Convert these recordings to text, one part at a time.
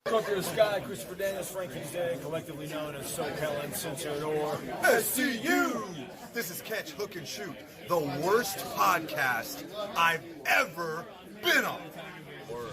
Come through the sky, Christopher Daniels, Frankie Zay, collectively known as SoCal Uncensored or SCU! This is Catch, Hook, and Shoot, the worst podcast I've ever been on. Word.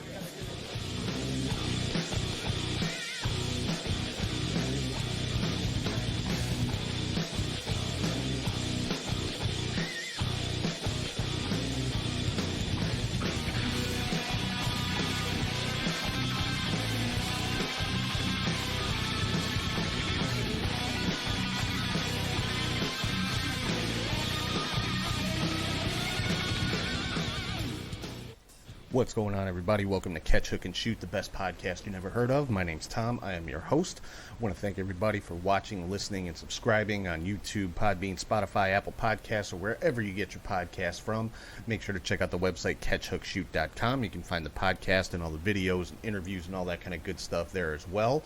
What's going on, everybody? Welcome to Catch, Hook, and Shoot, the best podcast you never heard of. My name's Tom. I am your host. I want to thank everybody for watching, listening, and subscribing on YouTube, Podbean, Spotify, Apple Podcasts, or wherever you get your podcasts from. Make sure to check out the website, catchhookshoot.com. You can find the podcast and all the videos and interviews and all that kind of good stuff there as well.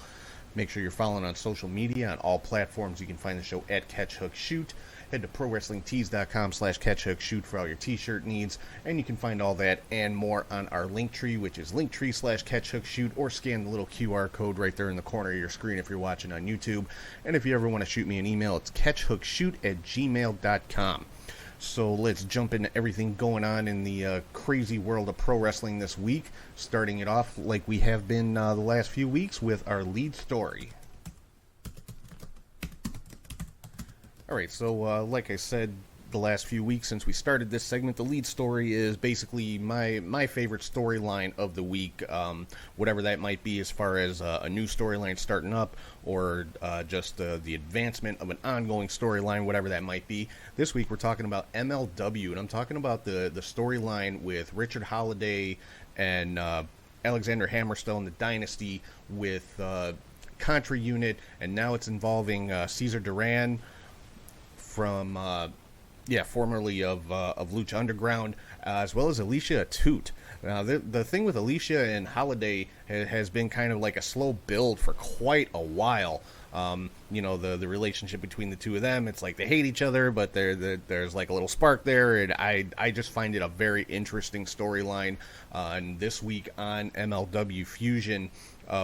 Make sure you're following on social media on all platforms. You can find the show at Catch, Hook, Shoot. Head to ProWrestlingTees.com/CatchHookShoot for all your t-shirt needs, and you can find all that and more on our Linktree, which is Linktree/CatchHookShoot, or scan the little QR code right there in the corner of your screen if you're watching on YouTube. And if you ever want to shoot me an email, it's catchhookshoot@gmail.com. So let's jump into everything going on in the crazy world of pro wrestling this week, starting it off like we have been the last few weeks with our lead story. Alright, so like I said, the last few weeks since we started this segment, the lead story is basically my favorite storyline of the week, whatever that might be as far as a new storyline starting up or just the advancement of an ongoing storyline, whatever that might be. This week we're talking about MLW, and I'm talking about the storyline with Richard Holiday and Alexander Hammerstone, the Dynasty, with Contra Unit, and now it's involving Cesar Duran from, formerly of Lucha Underground, as well as Alicia Atout. Now, the thing with Alicia and Holiday has been kind of like a slow build for quite a while. The relationship between the two of them, it's like they hate each other, but there's like a little spark there, and I just find it a very interesting storyline. And this week on MLW Fusion,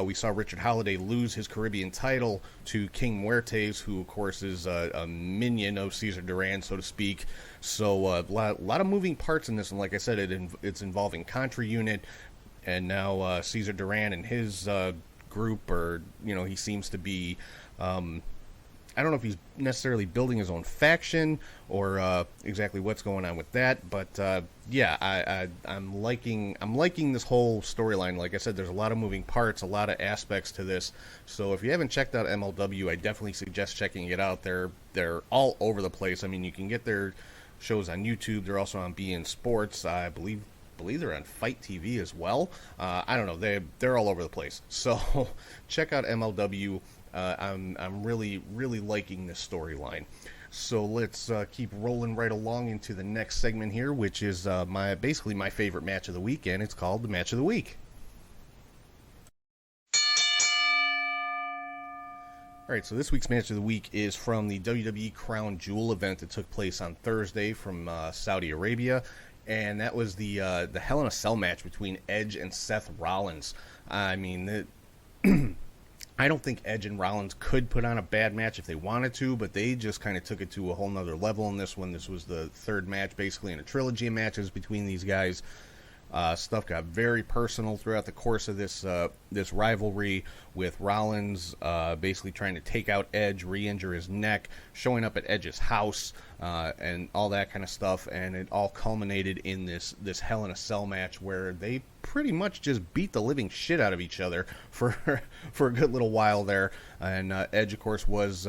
we saw Richard Holiday lose his Caribbean title to King Muertes, who, of course, is a minion of Cesar Duran, so to speak. So a lot of moving parts in this, and like I said, it's involving Contra Unit, and now Cesar Duran and his group, or, he seems to be... I don't know if he's necessarily building his own faction or exactly what's going on with that, but I'm liking this whole storyline. Like I said, there's a lot of moving parts, a lot of aspects to this. So if you haven't checked out MLW, I definitely suggest checking it out. They're all over the place. I mean, you can get their shows on YouTube. They're also on beIN Sports. I believe they're on Fight TV as well. I don't know. They're all over the place. So check out MLW. I'm really, really liking this storyline. So let's keep rolling right along into the next segment here, which is basically my favorite match of the week, and it's called the Match of the Week. Alright, so this week's Match of the Week is from the WWE Crown Jewel event that took place on Thursday from Saudi Arabia, and that was the Hell in a Cell match between Edge and Seth Rollins. I mean, I don't think Edge and Rollins could put on a bad match if they wanted to, but they just kind of took it to a whole nother level in this one. This was the third match, basically, in a trilogy of matches between these guys. Stuff got very personal throughout the course of this rivalry, with Rollins basically trying to take out Edge, re-injure his neck, showing up at Edge's house, and all that kind of stuff. And it all culminated in this Hell in a Cell match where they pretty much just beat the living shit out of each other for a good little while there. And Edge, of course, was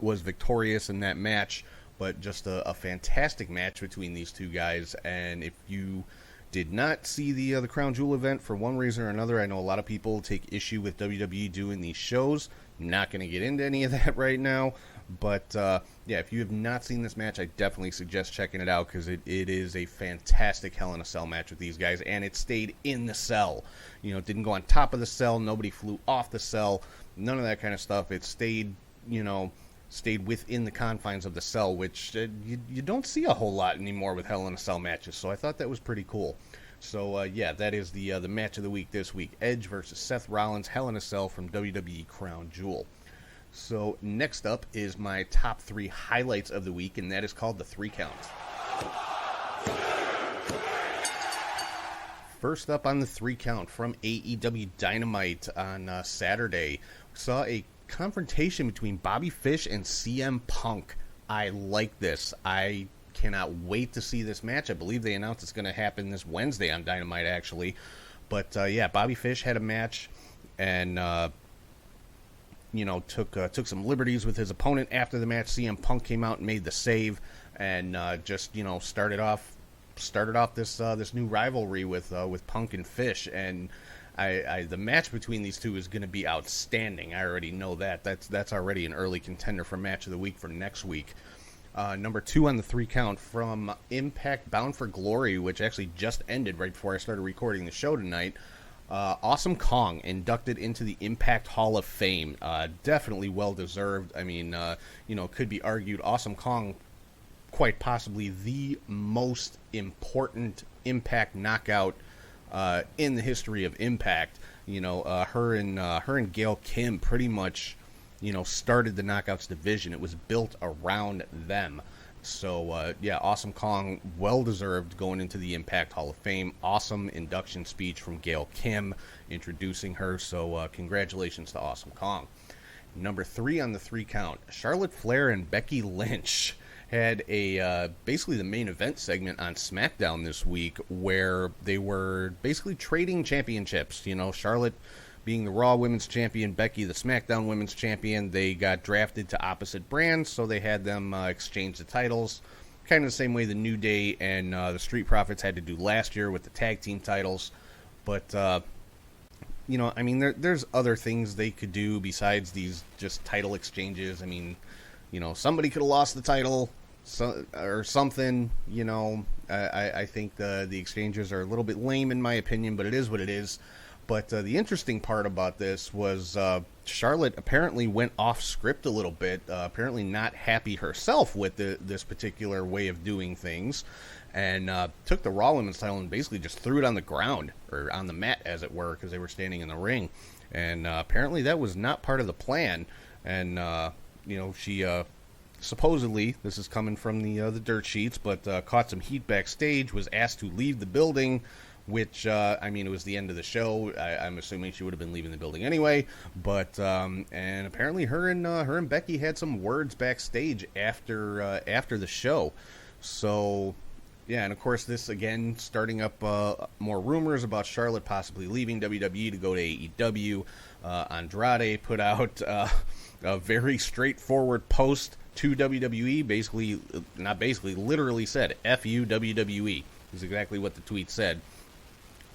victorious in that match, but just a fantastic match between these two guys. And if you did not see the Crown Jewel event for one reason or another, I know a lot of people take issue with WWE doing these shows. I'm not going to get into any of that right now, but if you have not seen this match, I definitely suggest checking it out, because it is a fantastic Hell in a Cell match with these guys, and it stayed in the cell. It didn't go on top of the cell, nobody flew off the cell, none of that kind of stuff. It stayed within the confines of the cell, which you don't see a whole lot anymore with Hell in a Cell matches, so I thought that was pretty cool. So yeah, that is the match of the week this week: Edge versus Seth Rollins, Hell in a Cell from WWE Crown Jewel. So next up is my top 3 highlights of the week, and that is called the 3 count. First up on the 3 count from AEW Dynamite on Saturday, we saw a confrontation between Bobby Fish and CM Punk. I like this. I cannot wait to see this match. I believe they announced it's going to happen this Wednesday on Dynamite, actually. But yeah, Bobby Fish had a match and took some liberties with his opponent after the match. CM Punk came out and made the save, and just started off this new rivalry with Punk and Fish. And the match between these two is going to be outstanding. I already know that. That's already an early contender for match of the week for next week. Number 2 on the 3 count from Impact Bound for Glory, which actually just ended right before I started recording the show tonight. Awesome Kong inducted into the Impact Hall of Fame. Definitely well deserved. I mean, could be argued Awesome Kong quite possibly the most important Impact knockout in the history of Impact. Her and Gail Kim pretty much started the Knockouts division. It was built around them. So, yeah, Awesome Kong, well-deserved going into the Impact Hall of Fame. Awesome induction speech from Gail Kim introducing her. So, congratulations to Awesome Kong. Number 3 on the 3 count, Charlotte Flair and Becky Lynch had a basically the main event segment on Smackdown this week, where they were basically trading championships. Charlotte being the Raw Women's Champion, Becky the SmackDown Women's Champion. They got drafted to opposite brands, so they had them exchange the titles, kind of the same way the New Day and the Street Profits had to do last year with the tag team titles. But there's other things they could do besides these just title exchanges. I mean, somebody could have lost the title or something. I think the exchanges are a little bit lame in my opinion, but it is what it is. But the interesting part about this was Charlotte apparently went off script a little bit, apparently not happy herself with this particular way of doing things, and took the Raw Women's title and basically just threw it on the ground, or on the mat as it were, because they were standing in the ring. And apparently that was not part of the plan. And, she supposedly, this is coming from the dirt sheets, but caught some heat backstage, was asked to leave the building, which, it was the end of the show. I'm assuming she would have been leaving the building anyway. But, and apparently her and Becky had some words backstage after the show. So, yeah, and of course this, again, starting up more rumors about Charlotte possibly leaving WWE to go to AEW. Andrade put out a very straightforward post to WWE, literally said, F you, WWE, is exactly what the tweet said.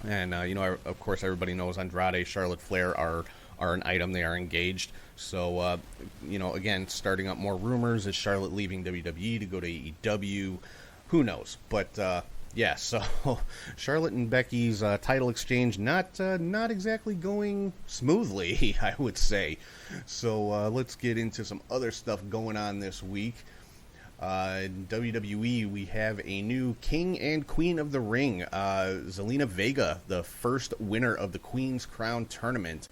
And, of course, everybody knows Andrade, Charlotte Flair are an item. They are engaged. So, again, starting up more rumors. Is Charlotte leaving WWE to go to AEW? Who knows? But, yeah, so Charlotte and Becky's title exchange not exactly going smoothly, I would say. So let's get into some other stuff going on this week. In WWE, we have a new King and Queen of the Ring, Zelina Vega, the first winner of the Queen's Crown tournament.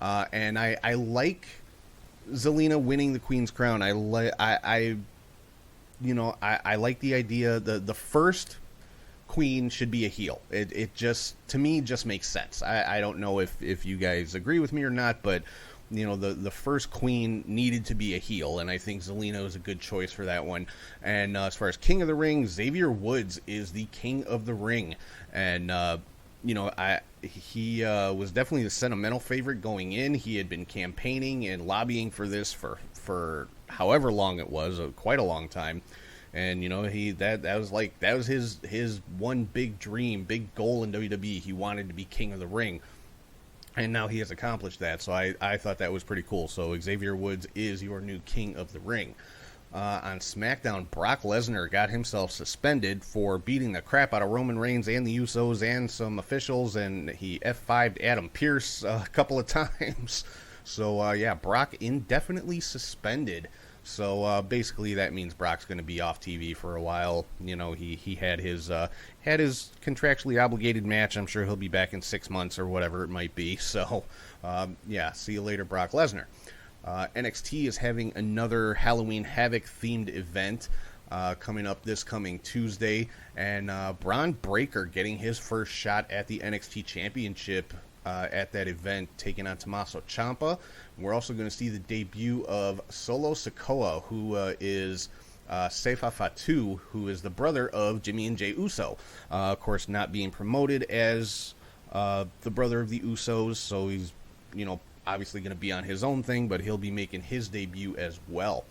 And I like Zelina winning the Queen's Crown. I like the idea. The first Queen should be a heel. It just, to me, just makes sense. I don't know if you guys agree with me or not, but the first Queen needed to be a heel, and I think Zelina is a good choice for that one. And as far as King of the Ring, Xavier Woods is the King of the Ring, and he was definitely the sentimental favorite going in. He had been campaigning and lobbying for this for however long it was, quite a long time. And that was his one big dream, big goal in WWE. He wanted to be King of the Ring. And now he has accomplished that, so I thought that was pretty cool. So Xavier Woods is your new King of the Ring. On SmackDown, Brock Lesnar got himself suspended for beating the crap out of Roman Reigns and the Usos and some officials, and he F5'd Adam Pearce a couple of times. So, yeah, Brock indefinitely suspended So basically, that means Brock's going to be off TV for a while. You know, he had his contractually obligated match. I'm sure he'll be back in 6 months or whatever it might be. So yeah, see you later, Brock Lesnar. NXT is having another Halloween Havoc themed event coming up this coming Tuesday, and Braun Breaker getting his first shot at the NXT Championship at that event, taking on Tommaso Ciampa. We're also going to see the debut of Solo Sikoa, who is Seifa Fatu, who is the brother of Jimmy and Jey Uso. Of course, not being promoted as the brother of the Usos, so he's, you know, obviously going to be on his own thing, but he'll be making his debut as well.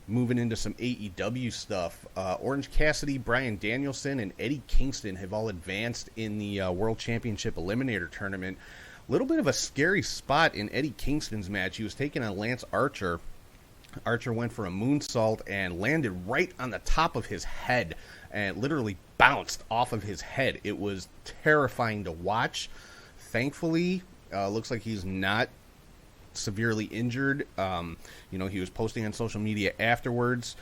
Moving into some AEW stuff, Orange Cassidy, Bryan Danielson, and Eddie Kingston have all advanced in the World Championship Eliminator Tournament. A little bit of a scary spot in Eddie Kingston's match. He was taking on Lance Archer. Archer went for a moonsault and landed right on the top of his head and literally bounced off of his head. It was terrifying to watch. Thankfully, looks like he's not severely injured. You know, he was posting on social media afterwards.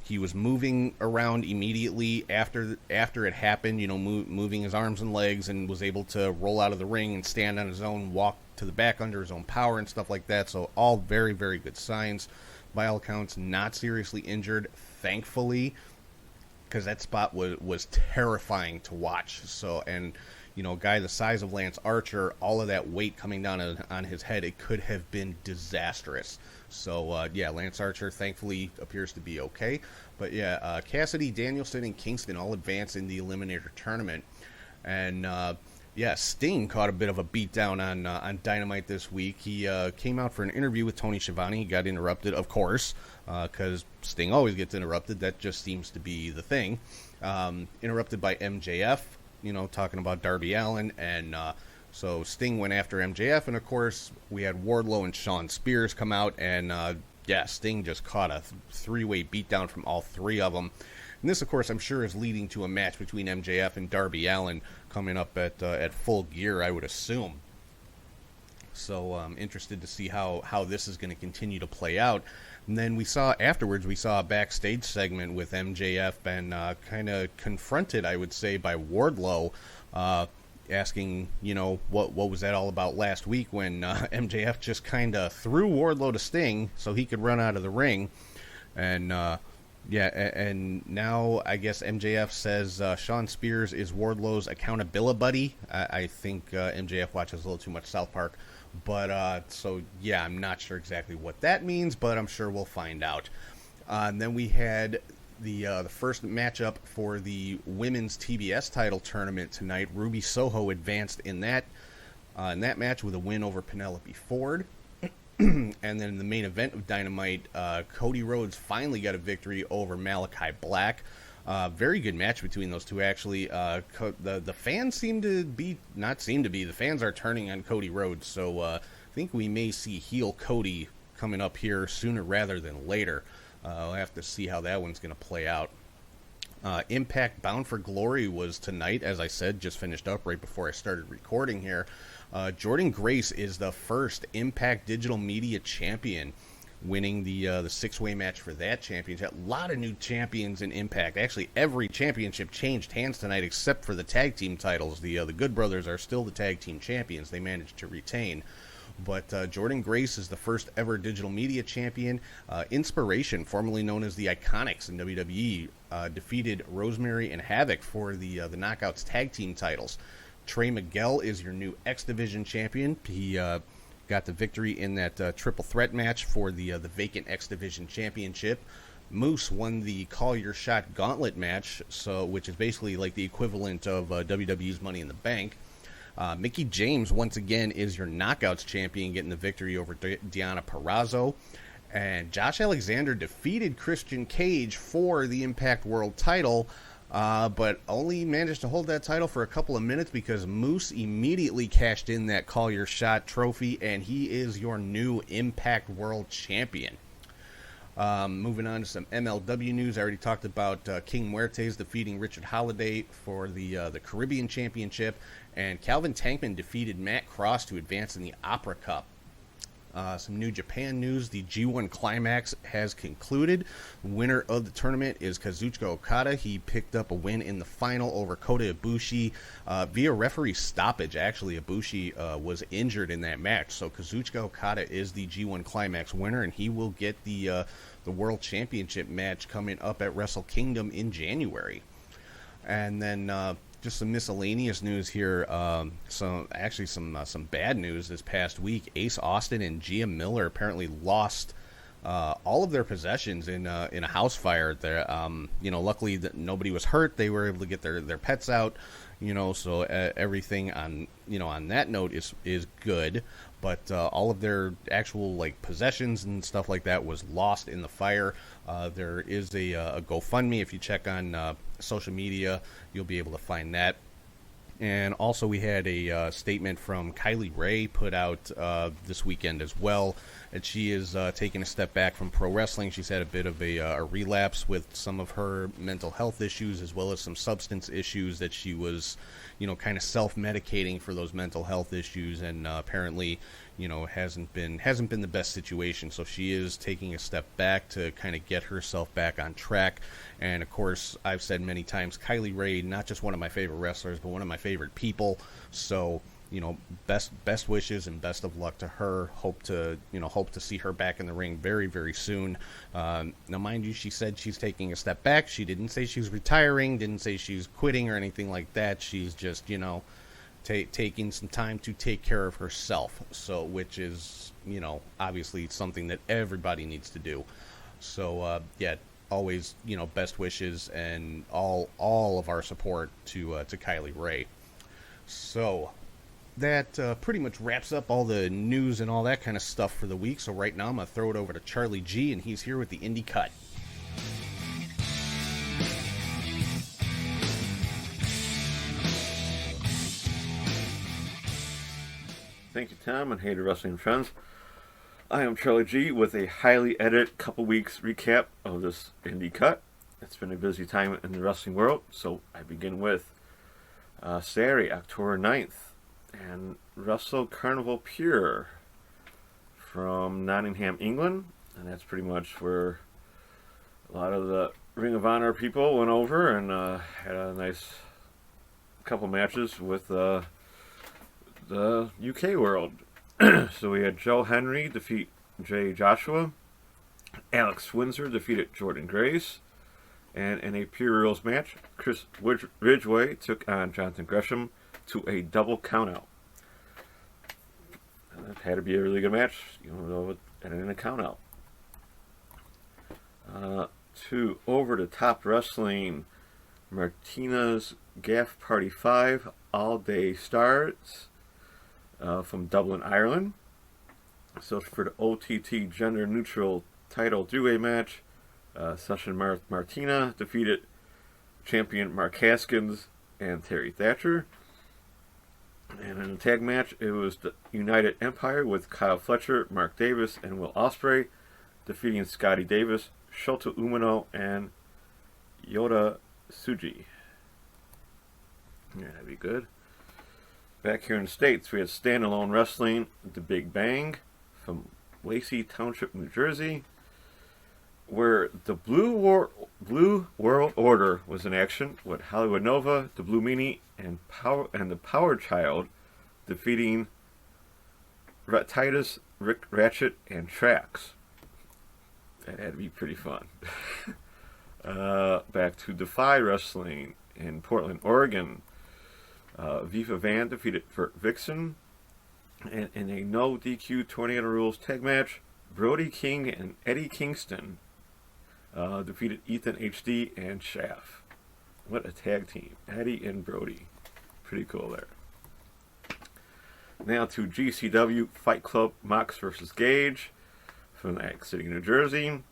He was moving around immediately after it happened, you know, moving his arms and legs, and was able to roll out of the ring and stand on his own, walk to the back under his own power and stuff like that. So all very, very good signs. By all accounts, not seriously injured, thankfully, because that spot was terrifying to watch. So, and you know, a guy the size of Lance Archer, all of that weight coming down on his head, it could have been disastrous. So, yeah, Lance Archer thankfully appears to be okay. But, yeah, Cassidy, Danielson, and Kingston all advance in the Eliminator Tournament. And, yeah, Sting caught a bit of a beatdown on Dynamite this week. He came out for an interview with Tony Schiavone. He got interrupted, of course, because Sting always gets interrupted. That just seems to be the thing. Interrupted by MJF. You know, talking about Darby Allin, and so Sting went after MJF, and of course we had Wardlow and Shawn Spears come out, and yeah, Sting just caught a three-way beatdown from all three of them. And this, of course, I'm sure is leading to a match between MJF and Darby Allin coming up at Full Gear, I would assume. So I'm interested to see how this is going to continue to play out. And then afterwards we saw a backstage segment with MJF and kind of confronted, I would say, by Wardlow, asking, you know, what was that all about last week when MJF just kind of threw Wardlow to Sting so he could run out of the ring. And yeah, and now I guess MJF says Shawn Spears is Wardlow's accountability buddy. I think MJF watches a little too much South Park. But, so, yeah, I'm not sure exactly what that means, but I'm sure we'll find out. And then we had the first matchup for the women's TBS title tournament tonight. Ruby Soho advanced in that match with a win over Penelope Ford. And then in the main event of Dynamite, Cody Rhodes finally got a victory over Malachi Black. Very good match between those two, actually. The fans the fans are turning on Cody Rhodes, so I think we may see heel Cody coming up here sooner rather than later. We'll have to see how that one's going to play out. Impact Bound for Glory was tonight, as I said, just finished up right before I started recording here. Jordynne Grace is the first Impact Digital Media champion, winning the six-way match for that championship. A lot of new champions in Impact. Actually, every championship changed hands tonight except for the tag team titles. The Good Brothers are still the tag team champions. They managed to retain. But Jordynne Grace is the first ever digital media champion. Inspiration, formerly known as the Iconics in WWE, defeated Rosemary and Havoc for the Knockouts tag team titles. Trey Miguel is your new X Division champion. He got the victory in that triple threat match for the vacant X Division championship. Moose won the Call Your Shot Gauntlet match, which is basically like the equivalent of WWE's Money in the Bank. Mickie James, once again, is your Knockouts champion, getting the victory over Deonna Purrazzo. And Josh Alexander defeated Christian Cage for the Impact World title, but only managed to hold that title for a couple of minutes because Moose immediately cashed in that Call Your Shot trophy, and he is your new Impact World champion. Moving on to some MLW news. I already talked about King Muertes defeating Richard Holiday for the Caribbean Championship, and Calvin Tankman defeated Matt Cross to advance in the Opera Cup. Some New Japan news. The G1 Climax has concluded. The winner of the tournament is Kazuchika Okada. He picked up a win in the final over Kota Ibushi via referee stoppage. Actually, Ibushi was injured in that match. So Kazuchika Okada is the G1 Climax winner, and he will get the World Championship match coming up at Wrestle Kingdom in January. And then just some miscellaneous news here. Some bad news this past week. Ace Austin and Gia Miller apparently lost all of their possessions in a house fire. There, luckily nobody was hurt. They were able to get their pets out. So everything on that note is good. But all of their actual possessions and stuff like that was lost in the fire. There is a GoFundMe. If you check on social media, you'll be able to find that. And also we had a statement from Kylie Ray put out this weekend as well, that she is taking a step back from pro wrestling. She's had a bit of a relapse with some of her mental health issues, as well as some substance issues that she was, kind of self-medicating for those mental health issues, and apparently, hasn't been the best situation. So she is taking a step back to kind of get herself back on track. And of course, I've said many times, Kylie Ray, not just one of my favorite wrestlers, but one of my favorite people. So, best wishes and best of luck to her. Hope to see her back in the ring very, very soon. Now, mind you, she said she's taking a step back. She didn't say she's retiring, didn't say she's quitting or anything like that. She's just, taking some time to take care of herself. So, which is, obviously something that everybody needs to do. So, always, best wishes and all of our support to Kylie Ray. So that pretty much wraps up all the news and all that kind of stuff for the week. So right now I'm going to throw it over to Charlie G, and he's here with the Indie Cut. Thank you, Tom, and hey to wrestling friends. I am Charlie G with a highly edited couple weeks recap of this Indie Cut. It's been a busy time in the wrestling world, so I begin with Saturday, October 9th, and Wrestle Carnival Pure from Nottingham, England, and that's pretty much where a lot of the Ring of Honor people went over and had a nice couple matches with the UK world. So we had Joe Henry defeat Jay Joshua, Alex Windsor defeated Jordan Grace, and in a Pure Rules match, Chris Ridgway took on Jonathan Gresham to a double countout. It had to be a really good match, and in a countout. To Over the Top Wrestling, Martina's Gaff Party 5 All Day Starts from Dublin, Ireland. So for the OTT Gender Neutral Title Three-Way match, Session Martina defeated champion Mark Haskins and Terry Thatcher. And in a tag match, it was the United Empire with Kyle Fletcher, Mark Davis, and Will Ospreay defeating Scotty Davis, Shota Umino, and Yota Tsuji. Yeah, that'd be good. Back here in the States, we had Standalone Wrestling, The Big Bang, from Lacey Township, New Jersey, where the Blue World Order was in action with Hollywood Nova, the Blue Meanie, and the Power Child defeating Titus, Rick Ratchet, and Trax. That had to be pretty fun. Back to Defy Wrestling in Portland, Oregon. Viva Van defeated Vixen. And in a no DQ Tornado Rules tag match, Brody King and Eddie Kingston defeated Ethan HD and Shaft. What a tag team. Eddie and Brody. Pretty cool there. Now to GCW Fight Club Mox vs. Gage from Atlantic City, New Jersey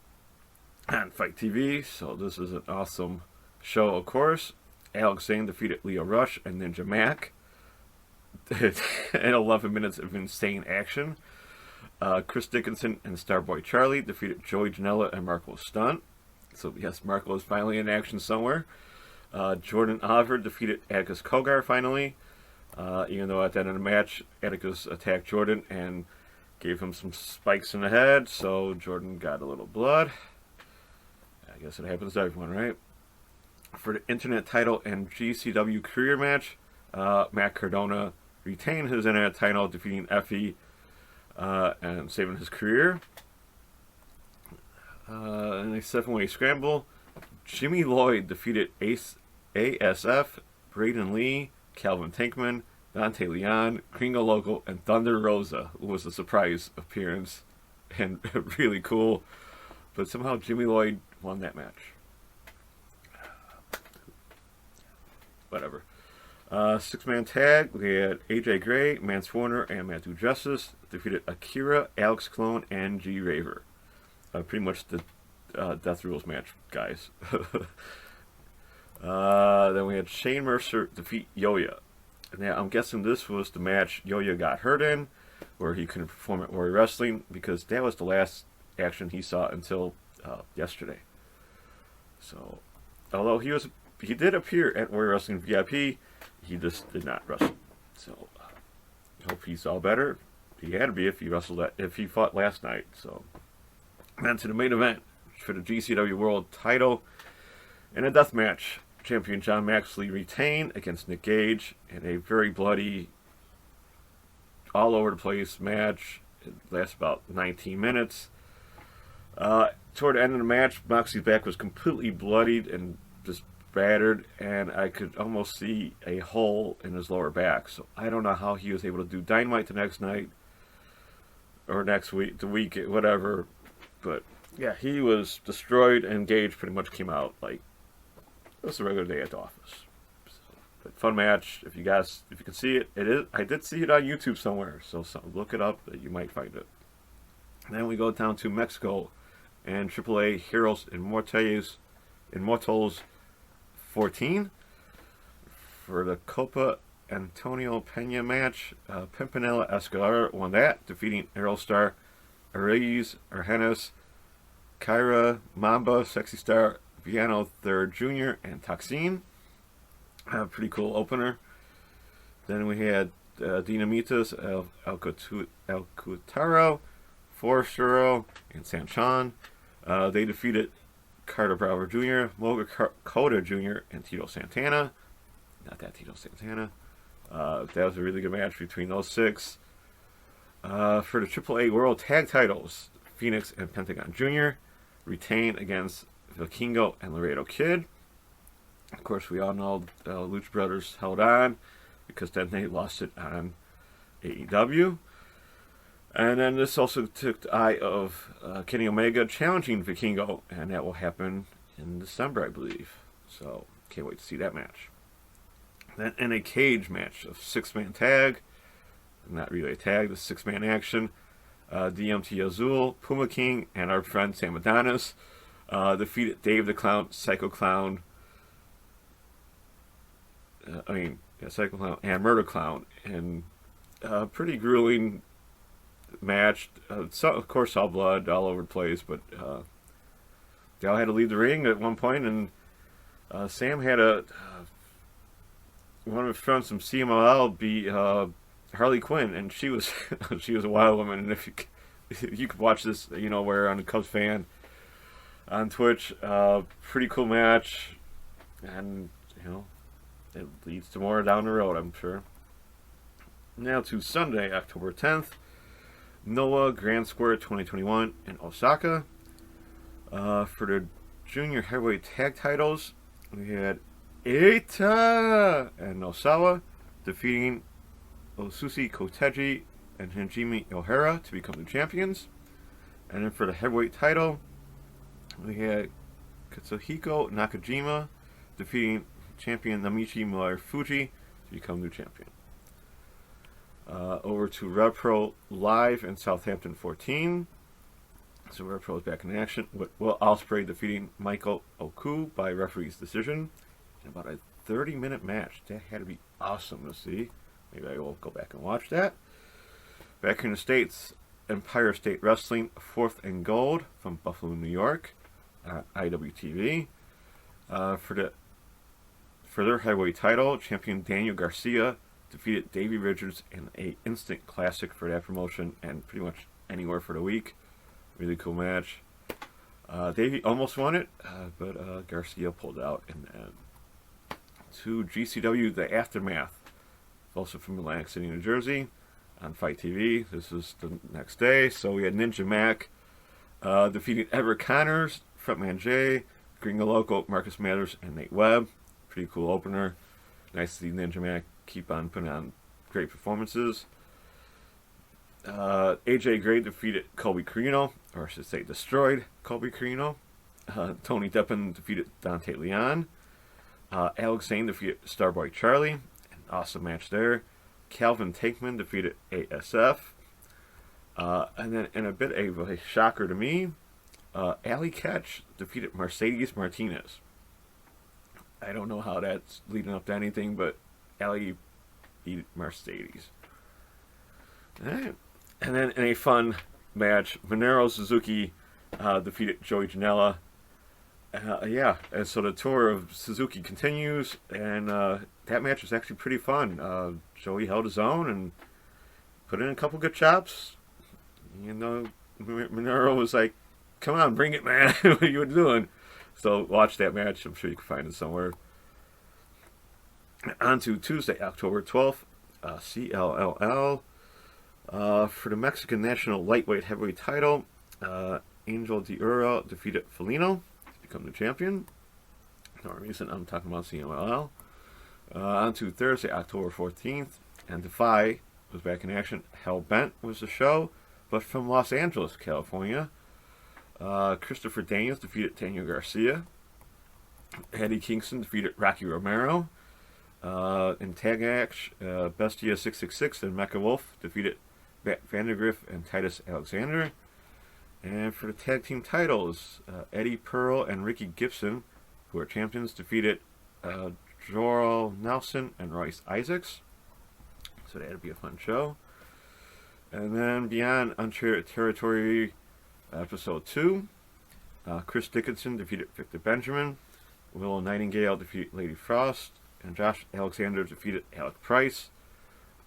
on Fight TV. So this is an awesome show, of course. Alex Zane defeated Leo Rush and Ninja Mac in 11 minutes of insane action. Chris Dickinson and Starboy Charlie defeated Joey Janela and Marco Stunt. So yes, Marco is finally in action somewhere. Jordan Oliver defeated Atticus Kogar finally. Even though at the end of the match, Atticus attacked Jordan and gave him some spikes in the head, so Jordan got a little blood. I guess it happens to everyone, right? For the Internet title and GCW career match, Matt Cardona retained his Internet title, defeating Effie and saving his career. In a 7-way scramble, Jimmy Lloyd defeated ASF, Braden Lee, Calvin Tankman, Dante Leon, Gringo Loco, and Thunder Rosa, who was a surprise appearance and really cool. But somehow Jimmy Lloyd won that match. Whatever. 6-man tag, we had AJ Gray, Mance Warner, and Matthew Justice defeated Akira, Alex Clone, and G Raver. Pretty much the Death Rules match, guys. Then we had Shane Mercer defeat Yoya. Now, I'm guessing this was the match Yoya got hurt in, where he couldn't perform at Warrior Wrestling, because that was the last action he saw until yesterday. So, although he did appear at Warrior Wrestling VIP, he just did not wrestle. So, I hope he's all better. He had to be if he fought last night. So, then to the main event for the GCW World Title in a death match. Champion John Maxley retained against Nick Gage in a very bloody, all over the place match. It lasted about 19 minutes. Toward the end of the match, Moxley's back was completely bloodied and just battered, and I could almost see a hole in his lower back. So I don't know how he was able to do Dynamite the next night, or next week, the week, whatever. But yeah, he was destroyed, and Gage pretty much came out like it was a regular day at the office. So, but fun match. If you can see it, it is. I did see it on YouTube somewhere, so look it up. You might find it. And then we go down to Mexico, and AAA Heroes Immortals 14 for the Copa Antonio Pena match. Pimpinella Escalar won that, defeating Aerostar, Araiz, Argenis, Kyra, Mamba, Sexy Star, Viano Third Jr., and Toxin. Pretty cool opener. Then we had Dinamitas, El Cutaro, Forestero, and Sanchan. They defeated Carter Brower Jr., Moga Cota Jr., and Tito Santana. Not that Tito Santana. That was a really good match between those 6. For the AAA World Tag Titles, Phoenix and Pentagon Jr. retained against Vikingo and Laredo Kid. Of course, we all know Lucha Brothers held on because then they lost it on AEW. And then this also took the eye of Kenny Omega challenging Vikingo, and that will happen in December, I believe. So, can't wait to see that match. Then in a cage match of 6-man tag, not really a tag, the 6-man action, DMT Azul, Puma King, and our friend Sam Adonis defeated Dave the Clown, Psycho Clown, Psycho Clown and Murder Clown in a pretty grueling match. Of course, all blood all over the place, but they all had to leave the ring at one point, and Sam had one of his friends from CMLL be Harley Quinn, and she was she was a wild woman. And if you could watch this, we're on the Cubs fan on Twitch. Pretty cool match, and it leads to more down the road, I'm sure. Now to Sunday, October 10th, Noah Grand Square 2021 in Osaka. For the junior heavyweight tag titles, we had Eita and Nosawa defeating Osusi Koteji and Hajime Ohara to become the champions. And then for the heavyweight title, we had Katsuhiko Nakajima defeating champion Namichi Marufuji to become new champion. Over to Rev Pro Live in Southampton 14. So Rev Pro is back in action with Will Ospreay defeating Michael Oku by referee's decision in about a 30-minute match. That had to be awesome to see. Maybe I will go back and watch that. Back in the States, Empire State Wrestling 4th and Gold from Buffalo, New York, IWTV. For their heavyweight title, champion Daniel Garcia defeated Davey Richards in a instant classic for that promotion and pretty much anywhere for the week. Really cool match. Davey almost won it, but Garcia pulled out in the end. To GCW, The Aftermath, also from Atlantic City, New Jersey, on Fight TV. This is the next day. So we had Ninja Mac defeating Everett Connors, Frontman Jay, Gringo Loco, Marcus Mathers, and Nate Webb. Pretty cool opener. Nice to see Ninja Mac keep on putting on great performances. AJ Gray defeated Colby Carino, or I should say destroyed Colby Carino. Tony Deppen defeated Dante Leon. Alex Zane defeated Starboy Charlie. An awesome match there. Calvin Takeman defeated ASF. And then in a bit of a shocker to me, Allie Ketch defeated Mercedes Martinez. I don't know how that's leading up to anything, but Allie beat Mercedes. Alright. And then in a fun match, Minoru Suzuki defeated Joey Janela. And so the tour of Suzuki continues, and that match was actually pretty fun. Joey held his own and put in a couple good chops. You know, Minoru was like, "Come on, bring it, man." What are you doing? So watch that match. I'm sure you can find it somewhere. On to Tuesday, October 12th, CLLL. For the Mexican National Lightweight Heavyweight title, Angel de Ura defeated Felino to become the champion. No reason I'm talking about CLLL. On to Thursday, October 14th, and Defy was back in action. Hellbent was the show, but from Los Angeles, California. Christopher Daniels defeated Daniel Garcia. Eddie Kingston defeated Rocky Romero. In tag match, Bestia 666 and Mecha Wolf defeated Vandergriff and Titus Alexander. And for the tag team titles, Eddie Pearl and Ricky Gibson, who are champions, defeated Joral Nelson and Royce Isaacs. So that'd be a fun show. And then beyond Uncharted Territory, episode 2, Chris Dickinson defeated Victor Benjamin. Willow Nightingale defeated Lady Frost. And Josh Alexander defeated Alec Price.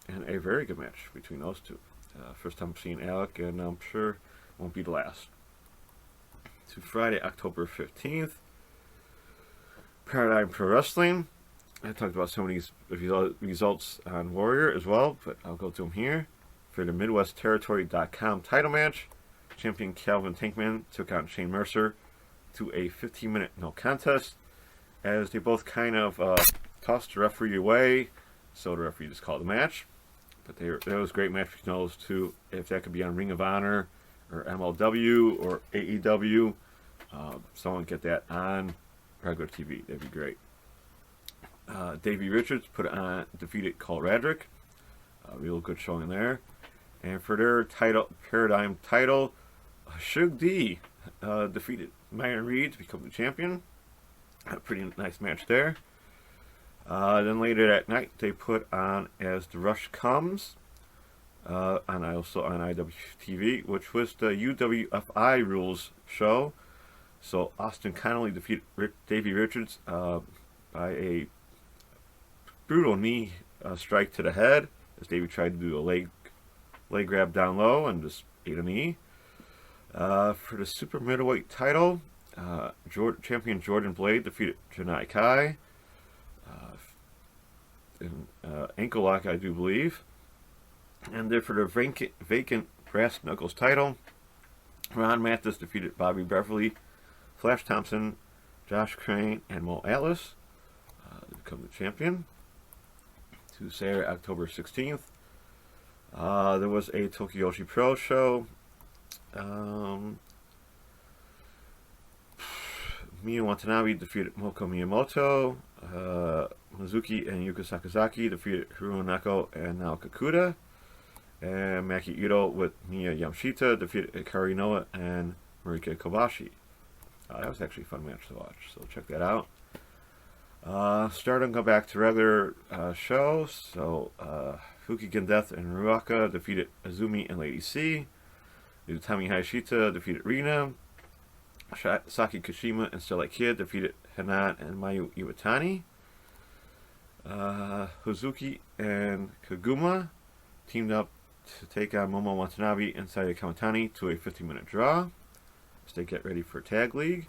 And a very good match between those two. First time seeing Alec, and I'm sure it won't be the last. To Friday, October 15th, Paradigm Pro Wrestling. I talked about some of these results on Warrior as well, but I'll go to them here. For the MidwestTerritory.com title match, champion Calvin Tankman took on Shane Mercer to a 15-minute no contest, as they both kind of tossed the referee away, so the referee just called the match. But that was a great match between those two. If that could be on Ring of Honor or MLW or AEW, someone get that on regular TV. That'd be great. Davey Richards defeated Cole Radrick. Real good showing there. And for their Paradigm title, Shug D defeated Myron Reed to become the champion. A pretty nice match there. Then later that night, they put on As the Rush Comes, also on IWTV, which was the UWFI rules show. So Austin Connolly defeated Davey Richards by a brutal knee strike to the head, as Davey tried to do a leg grab down low and just ate a knee. For the super middleweight title, champion Jordan Blade defeated Janai Kai. Ankle lock, I do believe. And then for the vacant brass knuckles title, Ron Mathis defeated Bobby Beverly, Flash Thompson, Josh Crane, and Mo Atlas to become the champion. To Saturday, October 16th, there was a Tokiyoshi Pro show. Miyu Watanabe defeated Moko Miyamoto. Mizuki and Yuka Sakazaki defeated Hiromu Nako and Naoka Kuda. And Maki Ito with Miya Yamashita defeated Ikari Noa and Marika Kobashi. That was actually a fun match to watch, so check that out. Stardom go back to regular shows. So Fukigen Death and Ruaka defeated Azumi and Lady C. Utami Hayashita defeated Rina. Saki Kashima and Starlight Kid defeated Hanan and Mayu Iwatani. Hazuki and Kaguma teamed up to take on Momo Watanabe and Saya Kamatani to a 50-minute draw as they get ready for Tag League.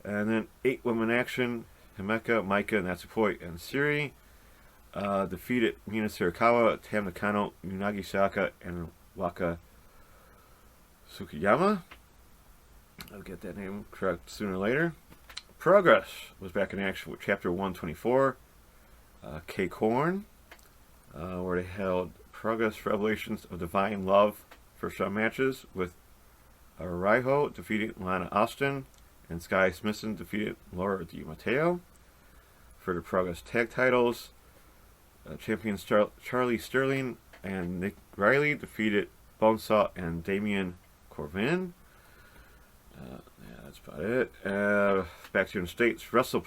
And then 8-woman action. Himeka, Maika, Natsupoi, and Siri defeated Mina Shirakawa, Tam Nakano, Unagi Shaka, and Waka Tsukiyama. I'll get that name correct sooner or later. Progress was back in action with Chapter 124, K-Corn, where they held Progress Revelations of Divine Love first round matches with Raiho defeating Lana Austin, and Sky Smithson defeated Laura Di Matteo. For the Progress Tag Titles, champions Charlie Sterling and Nick Riley defeated Bonesaw and Damian Corvin. Yeah, that's about it. Back to the States, Russell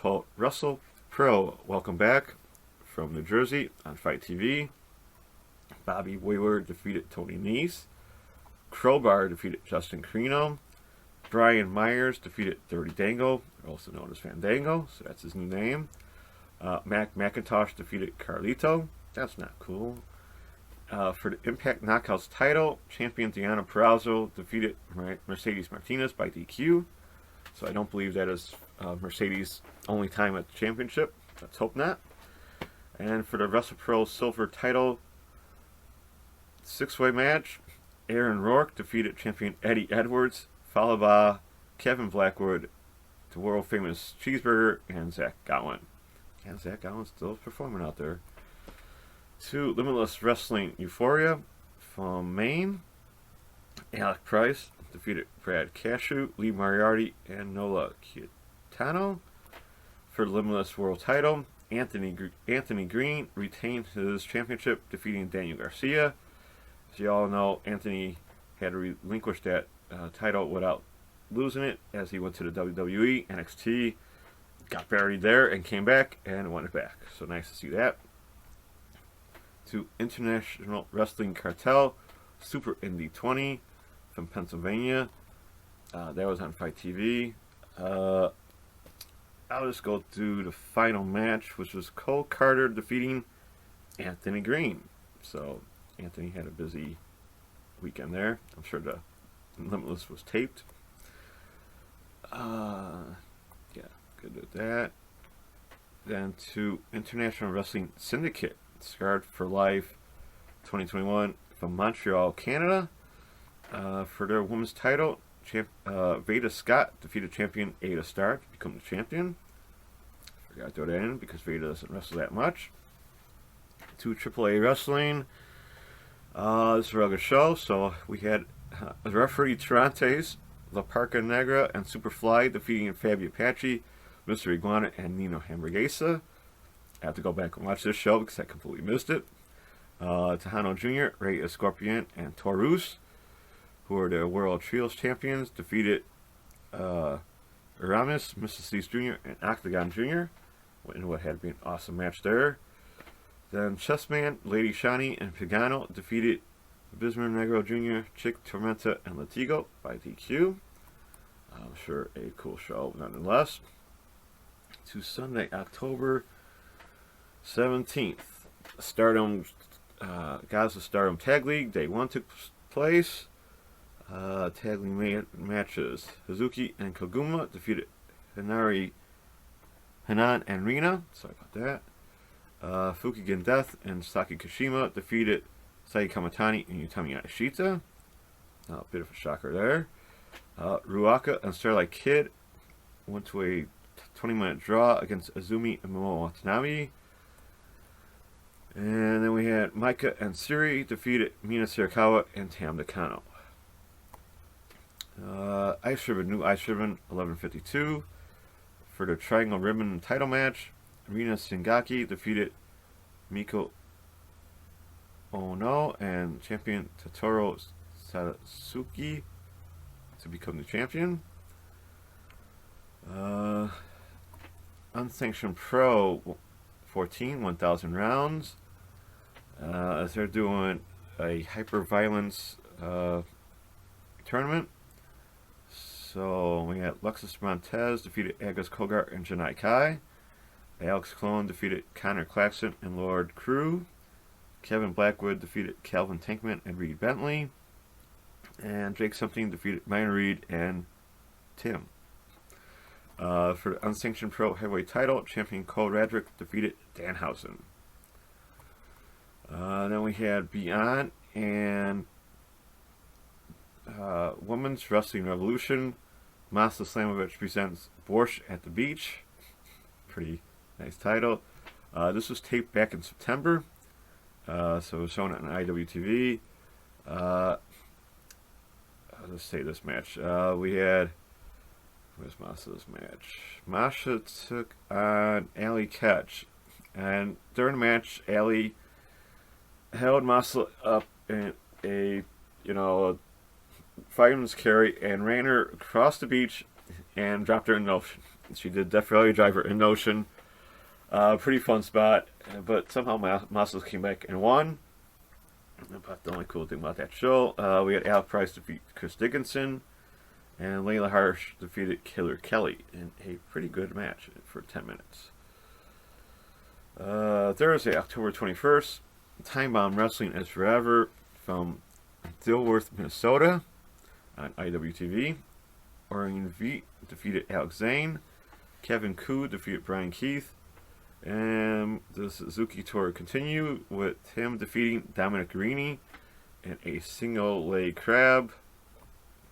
Pro, welcome back from New Jersey on Fight TV. Bobby Wayward defeated Tony Nese. Crowbar defeated Justin Carino. Brian Myers defeated Dirty Dango, also known as Fandango, so that's his new name. Mac McIntosh defeated Carlito. That's not cool. For the Impact Knockouts title, champion Deonna Purrazzo defeated Mercedes Martinez by DQ. So I don't believe that is Mercedes' only time at the championship. Let's hope not. And for the WrestlePro Silver title, 6-way match, Aaron Rourke defeated champion Eddie Edwards, followed by Kevin Blackwood, the world famous Cheeseburger, and Zach Gowen. And Zach Gowen's still performing out there. To Limitless Wrestling Euphoria from Maine, Alec Price defeated Brad Cashew, Lee Moriarty, and Nola Kitano. For the Limitless World title, Anthony Green retained his championship, defeating Daniel Garcia. As you all know, Anthony had to relinquish that title without losing it as he went to the WWE, NXT, got buried there and came back and won it back. So nice to see that. To International Wrestling Cartel, Super Indie 20 from Pennsylvania. That was on Fight TV. I'll just go through the final match, which was Cole Carter defeating Anthony Green. So Anthony had a busy weekend there. I'm sure the Limitless was taped. Yeah, good with that. Then to International Wrestling Syndicate, Scarred for Life 2021 from Montreal, Canada. For their women's title, Veda Scott defeated champion Ada Starr to become the champion. Forgot to throw that in because Veda doesn't wrestle that much. To AAA Wrestling, this is a regular show, so we had referee Tarantes, La Parca Negra, and Superfly defeating Fabi Apache, Mr. Iguana, and Nino Hamburguesa. I have to go back and watch this show because I completely missed it. Tejano Jr., Rey Escorpion, and Taurus, who are the World Trios Champions, defeated Aramis, Mr. Cease Jr., and Octagon Jr. in what had been an awesome match there. Then Chessman, Lady Shani, and Pagano defeated Bismarck Negro Jr., Chick Tormenta, and Latigo by DQ. I'm sure a cool show nonetheless. To Sunday, October 17th, Stardom, Gaza Stardom Tag League Day 1 took place. Tag League matches. Hazuki and Koguma defeated Hanan and Rina. Sorry about that. Fukigen Death and Saki Kashima defeated Sai Kamatani and Utami Yashita. A bit of a shocker there. Ruaka and Starlight Kid went to a 20-minute draw against Azumi and Momo Watanabe. And then we had Maika and Siri defeated Mina Shirakawa and Tam Nakano. Ice Ribbon, new Ice Ribbon, 11:52. For the Triangle Ribbon title match, Rina Singaki defeated Miko Ono and champion Totoro Satsuki to become the champion. Unsanctioned Pro 14, 1,000 rounds. As they're doing a hyper-violence tournament. So we had Luxus Montez defeated Agus Kogar and Janai Kai. Alex Clone defeated Connor Claxton and Lord Crew. Kevin Blackwood defeated Calvin Tankman and Reed Bentley. And Jake Something defeated Myron Reed and Tim. For the unsanctioned pro heavyweight title, champion Cole Radrick defeated Danhausen. Then we had Beyond and Women's Wrestling Revolution. Masa Slamovich presents Borscht at the Beach. Pretty nice title. This was taped back in September, so it was shown on IWTV. Let's say this match. We had, where's Masa's match? Masha took on Allie Ketch, and during the match, Allie held Masa up in a fireman's carry and ran her across the beach and dropped her in the ocean. She did Death Valley Driver in the ocean. Pretty fun spot, but somehow Masa came back and won. But the only cool thing about that show, we had Al Price defeat Chris Dickinson, and Layla Harsh defeated Killer Kelly in a pretty good match for 10 minutes. Thursday, October 21st, Time Bomb Wrestling is Forever from Dilworth, Minnesota on IWTV. Orion V defeated Alex Zane. Kevin Koo defeated Brian Keith. And the Suzuki Tour continue with him defeating Dominic Guarini in a single leg crab.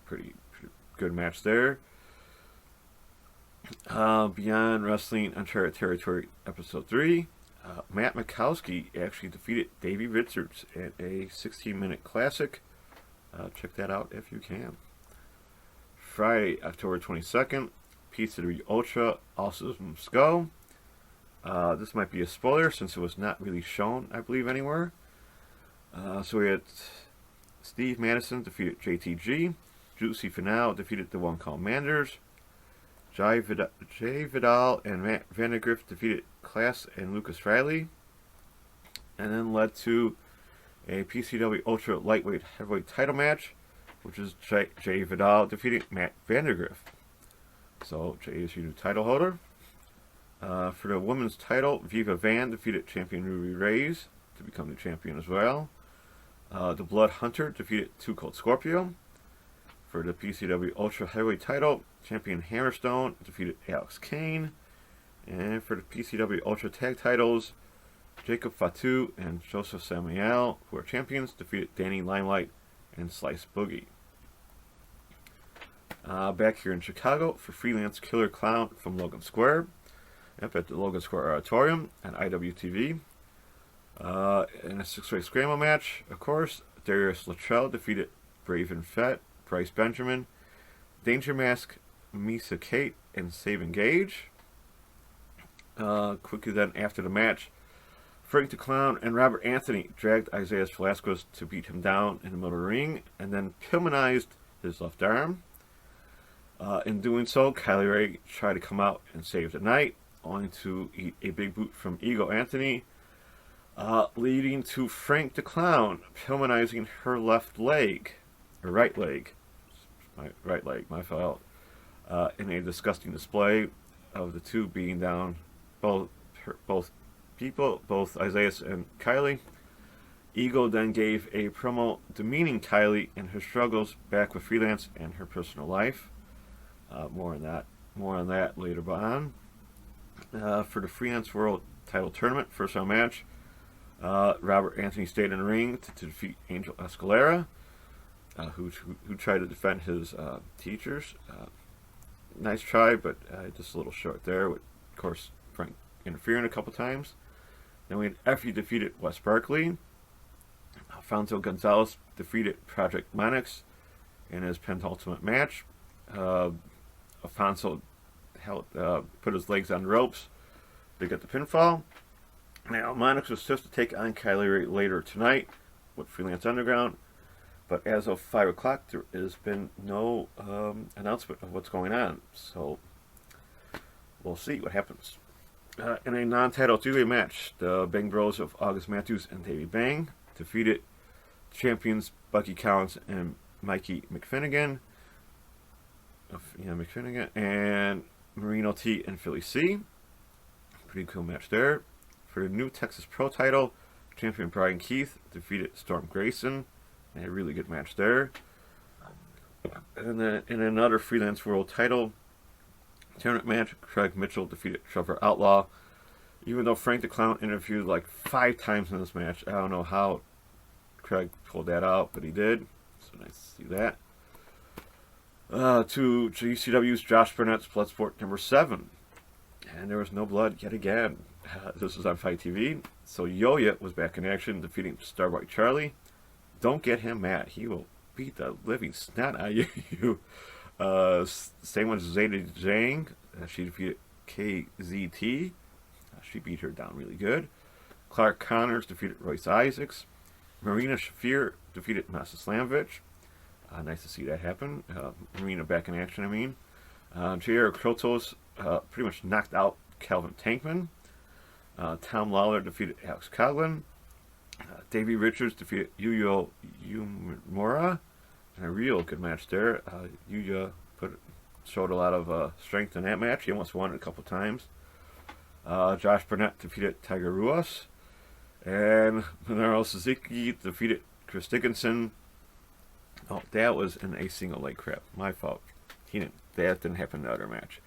Pretty good match there. Beyond Wrestling Uncharted Territory Episode 3. Matt Mikowski actually defeated Davey Richards in a 16-minute classic. Check that out if you can. Friday, October 22nd, PCW Ultra also must go. This might be a spoiler since it was not really shown, I believe, anywhere. So we had Steve Madison defeated JTG. Juicy Finale defeated the one called Manders. Jay Vidal and Matt Vandergriff defeated Class and Lucas Riley. And then led to a PCW Ultra Lightweight Heavyweight title match, which is Jay Vidal defeating Matt Vandergriff. So Jay is your new title holder. For the women's title, Viva Van defeated champion Ruby Reyes to become the champion as well. The Blood Hunter defeated 2econd Scorpio. For the PCW Ultra Heavyweight title, champion Hammerstone defeated Alex Kane. And for the PCW Ultra Tag titles, Jacob Fatu and Joseph Samuel, who are champions, defeated Danny Limelight and Slice Boogie. Back here in Chicago for Freelance Killer Clown from Logan Square. At the Logan Square Auditorium on IWTV. In a 6-way scramble match, of course, Darius Luttrell defeated Braven Fett, Bryce Benjamin, Danger Mask, Misa Kate, and Saving Gage. Quickly then after the match, Frank the Clown and Robert Anthony dragged Isaiah Velasquez to beat him down in the middle of the ring and then Pillmanized his left arm. In doing so, Kylie Ray tried to come out and save the night, only to eat a big boot from Ego Anthony, leading to Frank the Clown Pillmanizing her left leg, or right leg, my fault, in a disgusting display of the two being down both people, both Isaiah and Kylie. Ego then gave a promo demeaning Kylie and her struggles back with Freelance and her personal life. More on that later on. For the Freelance World Title Tournament, first round match, Robert Anthony stayed in the ring to defeat Angel Escalera, who tried to defend his teachers. Nice try, but just a little short there, with, of course, Frank interfering a couple times. Then we had Effie defeated Wes Barkley. Alfonso Gonzalez defeated Project Monix in his penultimate match. Alfonso put his legs on the ropes to get the pinfall. Now, Monix was supposed to take on Kylie Ray later tonight with Freelance Underground, but as of 5 o'clock, there has been no announcement of what's going on, so we'll see what happens. In a non-title 2-way match, the Bang Bros of August Matthews and Davey Bang defeated champions Bucky Collins and Mikey McFinnigan, and Marino T and Philly C. Pretty cool match there. For the new Texas Pro title, champion Brian Keith defeated Storm Grayson. A really good match there. And then in another Freelance World title tournament match, Craig Mitchell defeated Trevor Outlaw. Even though Frank the Clown interviewed like 5 times in this match, I don't know how Craig pulled that out, but he did. So nice to see that. To GCW's Josh Burnett's Bloodsport number 7. And there was no blood yet again. This was on Fight TV. So Yoya was back in action, defeating Starboy Charlie. Don't get him mad. He will beat the living snot out of you. Same with Zeta Zhang. She defeated KZT. She beat her down really good. Clark Connors defeated Royce Isaacs. Marina Shafir defeated Nasa Slamvich. Nice to see that happen. Marina back in action, I mean. J.R. Krotos pretty much knocked out Calvin Tankman. Tom Lawler defeated Alex Coughlin. Davey Richards defeated Yuya Uemura. A real good match there. Yuya showed a lot of strength in that match. He almost won it a couple times. Josh Burnett defeated Tiger Ruas. And Minoru Suzuki defeated Chris Dickinson. Oh, that was in a single leg crap. My fault. That didn't happen in the other match.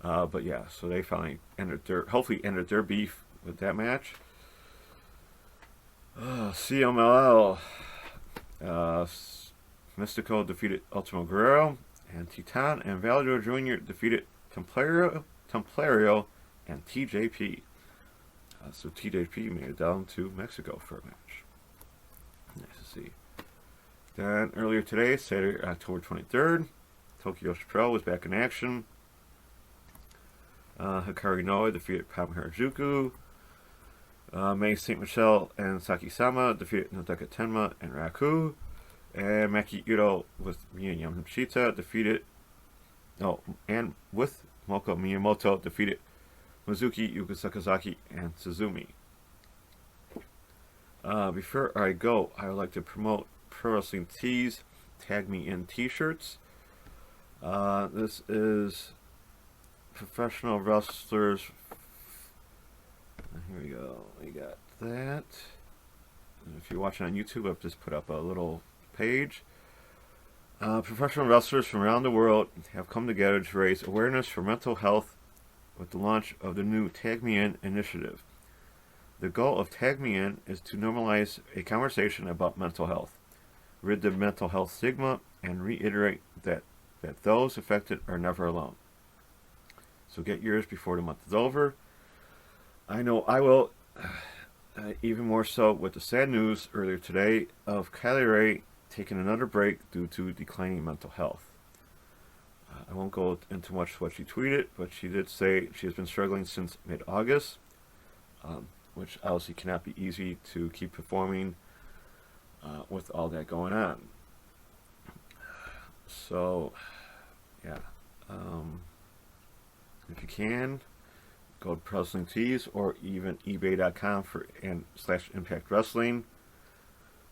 But yeah, so they finally hopefully ended their beef with that match. CMLL. Mystico defeated Ultimo Guerrero. And Titan and Valador Jr. defeated Templario and TJP. So TJP made it down to Mexico for a match. Nice to see. Then earlier today, Saturday, October 23rd, Tokyo Pro was back in action. Hikari Noe defeated Pam Harajuku. May St. Michelle and Saki-sama defeated Nodeka Tenma and Raku. And Maki Ito with Miya Yamashita defeated... and with Moko Miyamoto defeated Mizuki, Yuka Sakazaki, and Suzumi. Before I go, I would like to promote Pro Wrestling Tees Tag Me In t-shirts. This is professional wrestlers. Here we go. We got that. And if you're watching on YouTube, I've just put up a little page. Professional wrestlers from around the world have come together to raise awareness for mental health with the launch of the new Tag Me In initiative. The goal of Tag Me In is to normalize a conversation about mental health, rid the mental health stigma, and reiterate that those affected are never alone. So get yours before the month is over. I know I will, even more so with the sad news earlier today of Kylie Ray taking another break due to declining mental health. I won't go into much what she tweeted, but she did say she has been struggling since mid-August, which obviously cannot be easy to keep performing with all that going on. So, yeah. If you can, go to Pro Wrestling Tees or even eBay.com /Impact Wrestling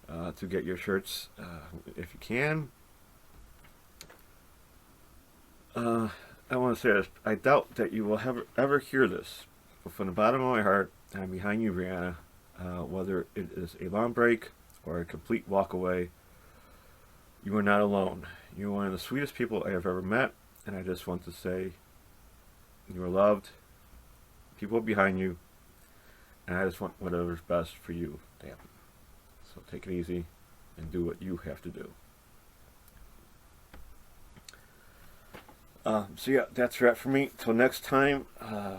to get your shirts if you can. I want to say this. I doubt that you will ever hear this, but from the bottom of my heart, I'm behind you, Brianna. Whether it is a long break or a complete walk away, you are not alone. You're one of the sweetest people I have ever met, and I just want to say you are loved. People are behind you, and I just want whatever's best for you to happen. So take it easy and do what you have to do. So yeah, that's a wrap for me. Till next time,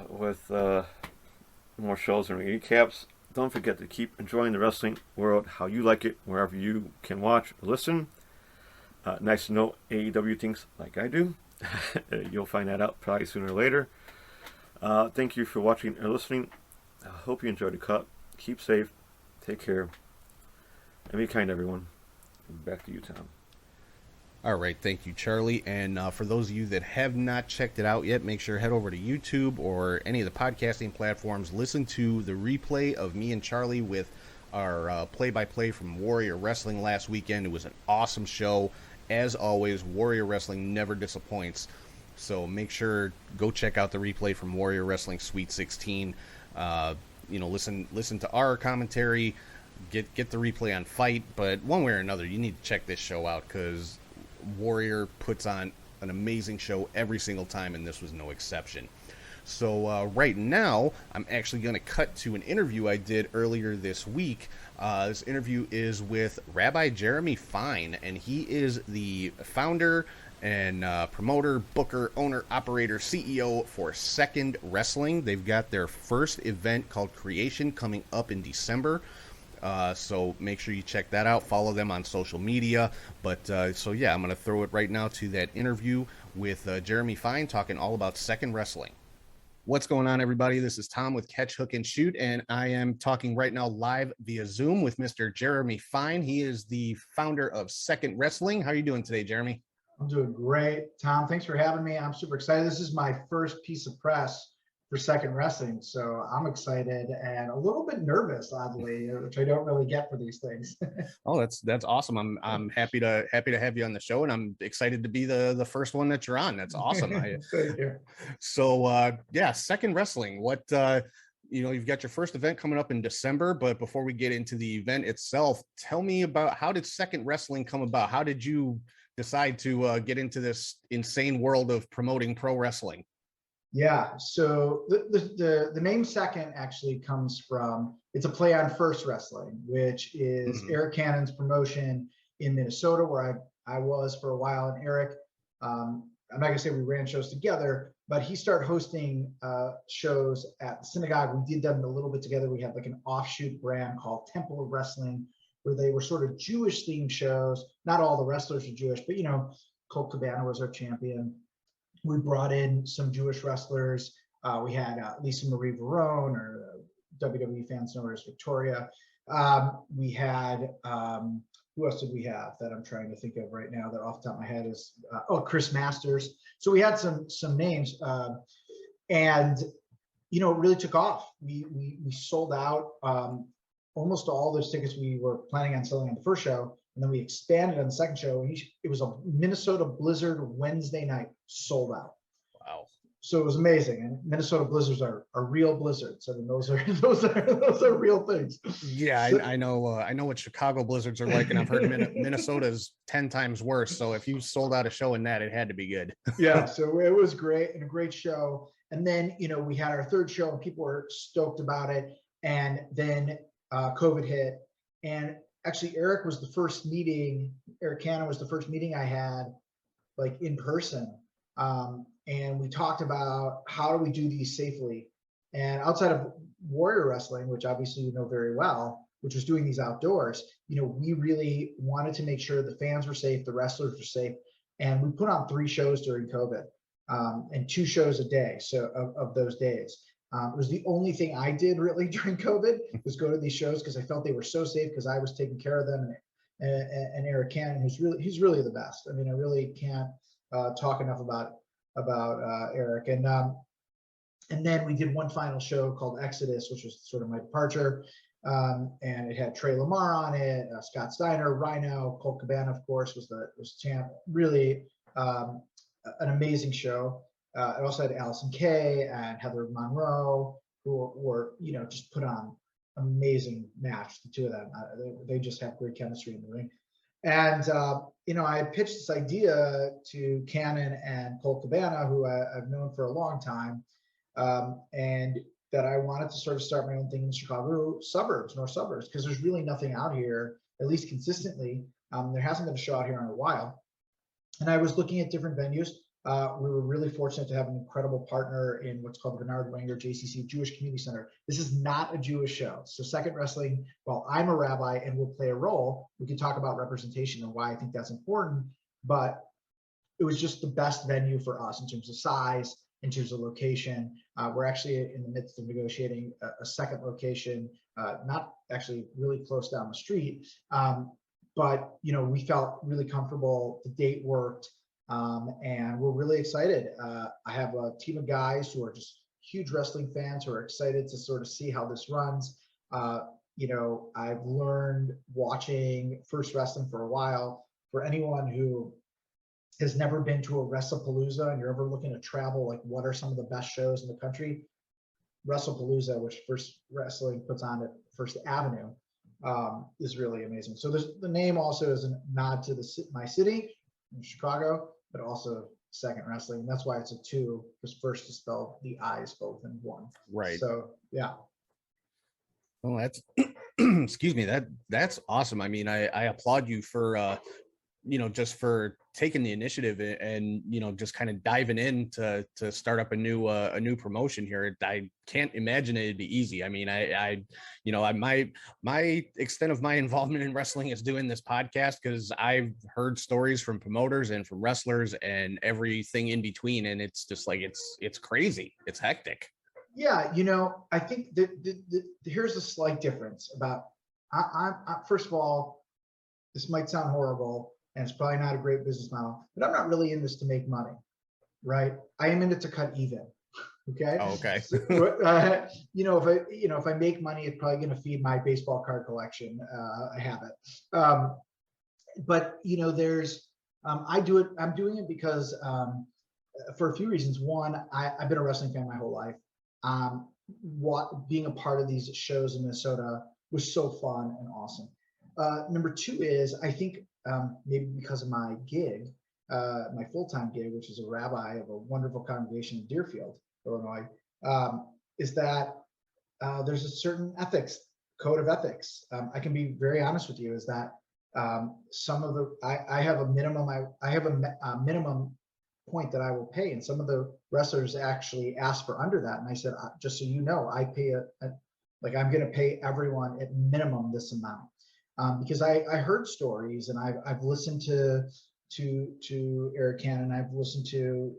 with more shows and recaps. Don't forget to keep enjoying the wrestling world how you like it, wherever you can watch or listen. Nice to know AEW thinks like I do. You'll find that out probably sooner or later. Thank you for watching or listening. I hope you enjoyed the cut. Keep safe. Take care. And be kind, everyone. Back to you, Tom. All right, thank you, Charlie. And for those of you that have not checked it out yet, make sure to head over to YouTube or any of the podcasting platforms. Listen to the replay of me and Charlie with our play-by-play from Warrior Wrestling last weekend. It was an awesome show. As always, Warrior Wrestling never disappoints. So make sure go check out the replay from Warrior Wrestling Sweet 16. Listen to our commentary, get the replay on Fight, but one way or another, you need to check this show out because Warrior puts on an amazing show every single time, and this was no exception. So right now, I'm actually going to cut to an interview I did earlier this week. This interview is with Rabbi Jeremy Fine, and he is the founder and promoter, booker, owner, operator, CEO for 2econd Wrestling. They've got their first event called Creation coming up in December. So make sure you check that out. Follow them on social media. But I'm going to throw it right now to that interview with Jeremy Fine talking all about 2econd Wrestling. What's going on, everybody? This is Tom with Catch, Hook, and Shoot, and I am talking right now live via Zoom with Mr. Jeremy Fine. He is the founder of 2econd Wrestling. How are you doing today, Jeremy? I'm doing great. Tom, thanks for having me. I'm super excited. This is my first piece of press for 2econd Wrestling, so I'm excited and a little bit nervous, oddly, which I don't really get for these things. Oh, that's awesome. I'm happy to have you on the show, and I'm excited to be the first one that you're on. That's awesome. Thank you. So 2econd Wrestling. What you've got your first event coming up in December, but before we get into the event itself, tell me about how did 2econd Wrestling come about? How did you decide to get into this insane world of promoting pro wrestling? Yeah, so the name 2econd actually comes from, it's a play on First Wrestling, which is Eric Cannon's promotion in Minnesota, where I was for a while. And Eric, I'm not gonna say we ran shows together, but he started hosting shows at the synagogue. We did them a little bit together. We had like an offshoot brand called Temple of Wrestling, where they were sort of Jewish themed shows. Not all the wrestlers are Jewish, but Colt Cabana was our champion. We brought in some Jewish wrestlers. We had Lisa Marie Verone, or WWE fans know her as Victoria. We had, who else did we have that I'm trying to think of right now that off the top of my head is, Chris Masters. So we had some names, and it really took off. We sold out almost all those tickets we were planning on selling on the first show. And then we expanded on the second show. It was a Minnesota blizzard Wednesday night, sold out. Wow! So it was amazing. And Minnesota blizzards are real blizzards. I mean, those are real things. Yeah, so, I know what Chicago blizzards are like, and I've heard Minnesota's 10 times worse. So if you sold out a show in that, it had to be good. Yeah, so it was great and a great show. And then we had our third show, and people were stoked about it. And then COVID hit, and actually, Eric Cannon was the first meeting I had, like, in person. And we talked about how do we do these safely. And outside of Warrior Wrestling, which obviously you know very well, which was doing these outdoors, we really wanted to make sure the fans were safe, the wrestlers were safe. And we put on 3 shows during COVID, and 2 shows a day. So of those days. It was the only thing I did really during COVID was go to these shows because I felt they were so safe because I was taking care of them. And Eric Cannon, he's really the best. I mean, I really can't talk enough about Eric. And then we did one final show called Exodus, which was sort of my departure. And it had Trey Lamar on it, Scott Steiner, Rhino, Colt Cabana, of course, was champ. Really an amazing show. I also had Allison Kay and Heather Monroe, who were, just put on amazing match. The two of them, they just have great chemistry in the ring. And I pitched this idea to Cannon and Colt Cabana, who I've known for a long time, and that I wanted to sort of start my own thing in the Chicago suburbs, north suburbs, because there's really nothing out here, at least consistently. There hasn't been a show out here in a while. And I was looking at different venues. We were really fortunate to have an incredible partner in what's called the Bernard Wenger JCC Jewish Community Center. This is not a Jewish show. So 2econd Wrestling, while I'm a rabbi and will play a role, we can talk about representation and why I think that's important, but it was just the best venue for us in terms of size, in terms of location. We're actually in the midst of negotiating a second location, not actually really close down the street, but we felt really comfortable. The date worked. And we're really excited. I have a team of guys who are just huge wrestling fans who are excited to sort of see how this runs. I've learned watching First Wrestling for a while. For anyone who has never been to a WrestlePalooza and you're ever looking to travel, like what are some of the best shows in the country? WrestlePalooza, which First Wrestling puts on at First Avenue, is really amazing. So there's, the name also is a nod to my city in Chicago, but also 2econd Wrestling. And that's why it's a 2, because first is spelled the I's both in one. Right. So yeah. Well, that's excuse me, that's awesome. I mean, I applaud you for just for taking the initiative and just kind of diving in to start up a new promotion here. I can't imagine it'd be easy. I mean, my extent of my involvement in wrestling is doing this podcast because I've heard stories from promoters and from wrestlers and everything in between, and it's just like it's crazy. It's hectic. Yeah, I think here's a slight difference about I first of all, this might sound horrible and it's probably not a great business model, but I'm not really in this to make money, right? I am in it to cut even. Okay. Oh, okay. So, if I make money, it's probably going to feed my baseball card collection. I have it. But there's I'm doing it because for a few reasons. One, I've been a wrestling fan my whole life. Being a part of these shows in Minnesota was so fun and awesome. Number 2 is I think maybe because of my gig, my full-time gig, which is a rabbi of a wonderful congregation in Deerfield, Illinois, is that there's a certain code of ethics. I can be very honest with you, is that some of the I have a minimum minimum point that I will pay, and some of the wrestlers actually asked for under that, and I said, just so you know, I pay I'm going to pay everyone at minimum this amount. Because I heard stories, and I've listened to Eric Cannon, I've listened to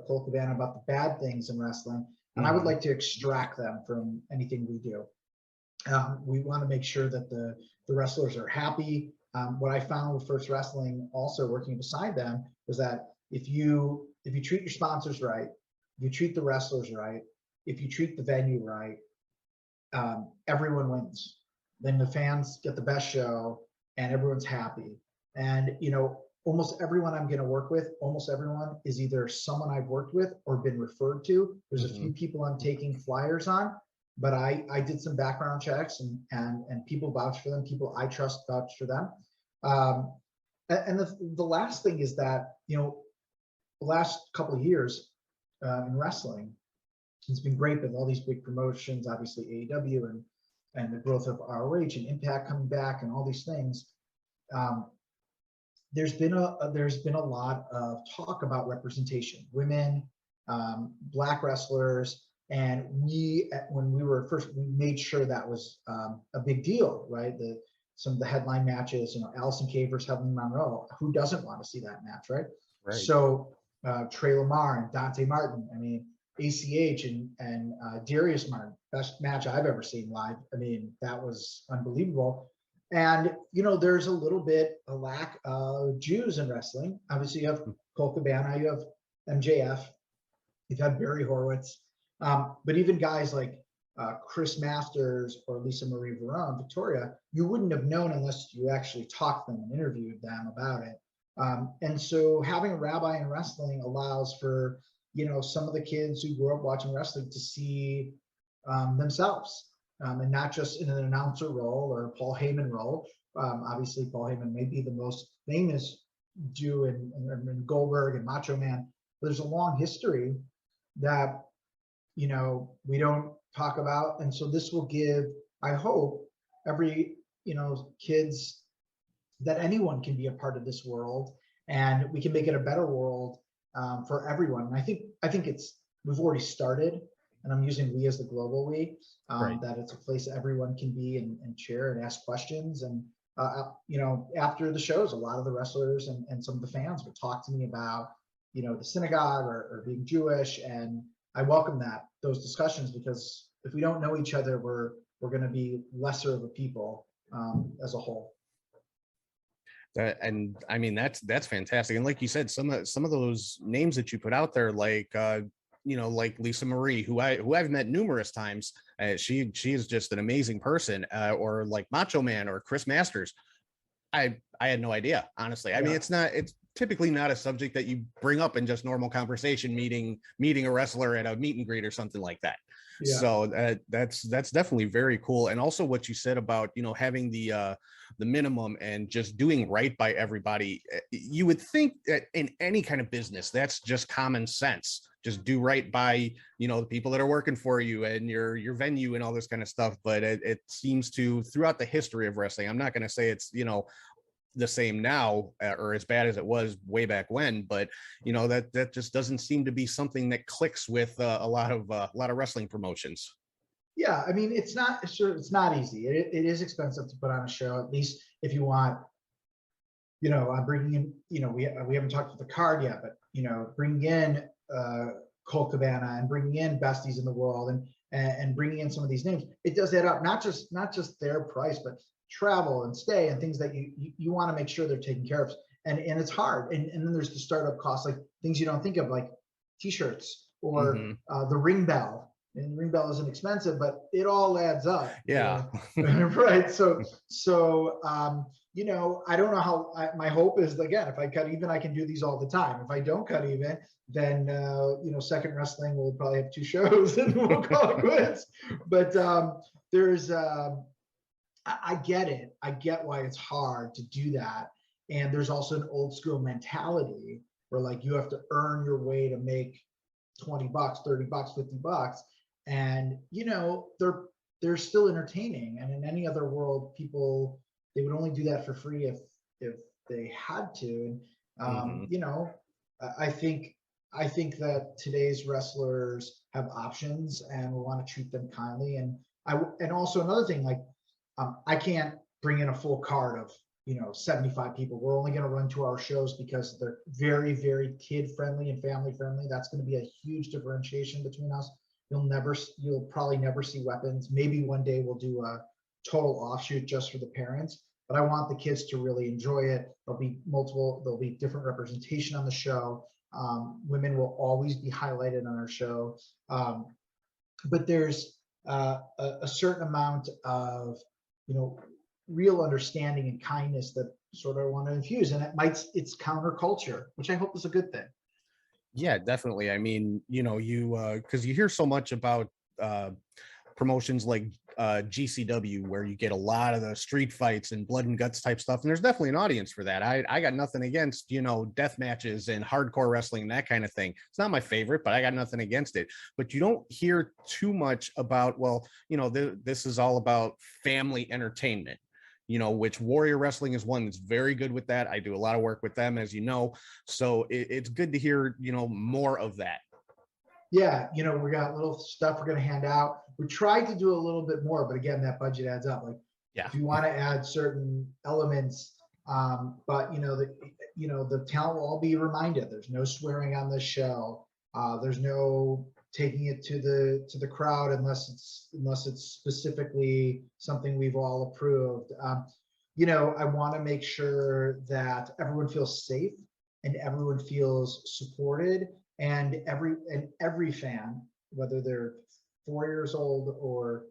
Cole Cabana about the bad things in wrestling, and I would like to extract them from anything we do. We want to make sure that the wrestlers are happy. What I found with First Wrestling, also working beside them, was that if you treat your sponsors right, if you treat the wrestlers right, if you treat the venue right, everyone wins. Then the fans get the best show and everyone's happy. And, almost everyone I'm going to work with, almost everyone is either someone I've worked with or been referred to. There's a few people I'm taking flyers on, but I did some background checks and people vouch for them. People I trust vouch for them. And the last thing is that, the last couple of years in wrestling, it's been great with all these big promotions, obviously AEW and the growth of ROH and Impact coming back and all these things. There's been a lot of talk about representation, women, Black wrestlers, and when we were first, we made sure that was a big deal, right? Some of the headline matches, Allison Kay versus Heavenly Monroe. Who doesn't want to see that match, right? Right. So Trey Lamar and Dante Martin. I mean, ACH and Darius Martin, best match I've ever seen live. I mean, that was unbelievable. And, there's a little bit a lack of Jews in wrestling. Obviously, you have Cole Cabana, you have MJF, you've had Barry Horowitz. But even guys like Chris Masters or Lisa Marie Varon, Victoria, you wouldn't have known unless you actually talked to them and interviewed them about it. And so having a rabbi in wrestling allows for, some of the kids who grew up watching wrestling to see themselves, and not just in an announcer role or a Paul Heyman role. Obviously, Paul Heyman may be the most famous Jew in Goldberg and Macho Man. But there's a long history that, we don't talk about. And so this will give, I hope, every, kids that anyone can be a part of this world, and we can make it a better world for everyone. And I think we've already started, and I'm using we as the global we, Right. that it's a place everyone can be and share and ask questions. And, after the shows, a lot of the wrestlers and some of the fans would talk to me about, the synagogue or being Jewish. And I welcome those discussions, because if we don't know each other, we're going to be lesser of a people as a whole. And I mean, that's fantastic. And like you said, some of those names that you put out there, like like Lisa Marie, who I've met numerous times. She is just an amazing person. Or like Macho Man or Chris Masters. I had no idea, honestly. I mean, it's typically not a subject that you bring up in just normal conversation, meeting a wrestler at a meet and greet or something like that. Yeah. So that's definitely very cool. And also what you said about, having the minimum and just doing right by everybody. You would think that in any kind of business, that's just common sense. Just do right by, the people that are working for you and your venue and all this kind of stuff. But it seems to, throughout the history of wrestling, I'm not going to say it's, the same now or as bad as it was way back when, but that just doesn't seem to be something that clicks with a lot of wrestling promotions. Yeah, I mean, it's not easy. It is expensive to put on a show, at least if you want, I'm bringing in, we haven't talked about the card yet, but bringing in Colt Cabana and bringing in Besties in the World and bringing in some of these names, it does add up. Not just their price, but travel and stay and things that you want to make sure they're taken care of. And it's hard. And then there's the startup costs, like things you don't think of, like T-shirts or the ring bell. And ring bell isn't expensive, but it all adds up. Yeah. Right. So I don't know how. My hope is, again, if I cut even, I can do these all the time. If I don't cut even, then Second Wrestling will probably have 2 shows and we'll call it quits. But there's I get it. I get why it's hard to do that. And there's also an old school mentality where like you have to earn your way to make $20, $30, $50. And they're still entertaining. And in any other world, they would only do that for free if they had to. And I think that today's wrestlers have options and we want to treat them kindly. And also another thing, like I can't bring in a full card of 75 people. We're only going to run 2-hour shows because they're very, very kid friendly and family friendly. That's going to be a huge differentiation between us. You'll probably never see weapons. Maybe one day we'll do a total offshoot just for the parents, but I want the kids to really enjoy it. There'll be different representation on the show. Women will always be highlighted on our show. But there's a certain amount of, real understanding and kindness that sort of want to infuse, and it's counterculture, which I hope is a good thing. Yeah, definitely. I mean, because you hear so much about promotions like GCW, where you get a lot of the street fights and blood and guts type stuff, and there's definitely an audience for that. I got nothing against death matches and hardcore wrestling and that kind of thing. It's not my favorite, but I got nothing against it. But you don't hear too much about, this is all about family entertainment, which Warrior Wrestling is one that's very good with that. I do a lot of work with them, as you know, so it's good to hear more of that. Yeah, we got little stuff we're going to hand out. We tried to do a little bit more, but again, that budget adds up. Like, if you want to add certain elements, but the talent will all be reminded. There's no swearing on this show. There's no taking it to the crowd unless it's specifically something we've all approved. I want to make sure that everyone feels safe and everyone feels supported. And every fan, whether they're 4 years old or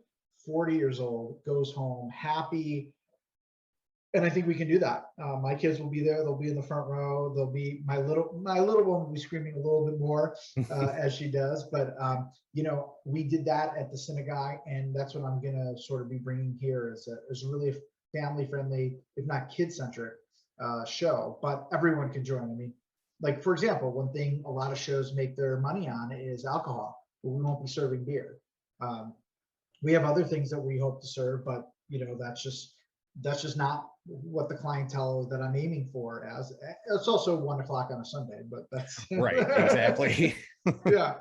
40 years old, goes home happy. And I think we can do that. My kids will be there. They'll be in the front row. They'll be my little one will be screaming a little bit more as she does. But we did that at the synagogue, and that's what I'm gonna sort of be bringing here as a really family friendly, if not kid centric, show. But everyone can join. I mean, like, for example, one thing a lot of shows make their money on is alcohol, but we won't be serving beer. We have other things that we hope to serve, but that's just not what the clientele that I'm aiming for. As it's also 1 o'clock on a Sunday, but that's right. Exactly. Yeah.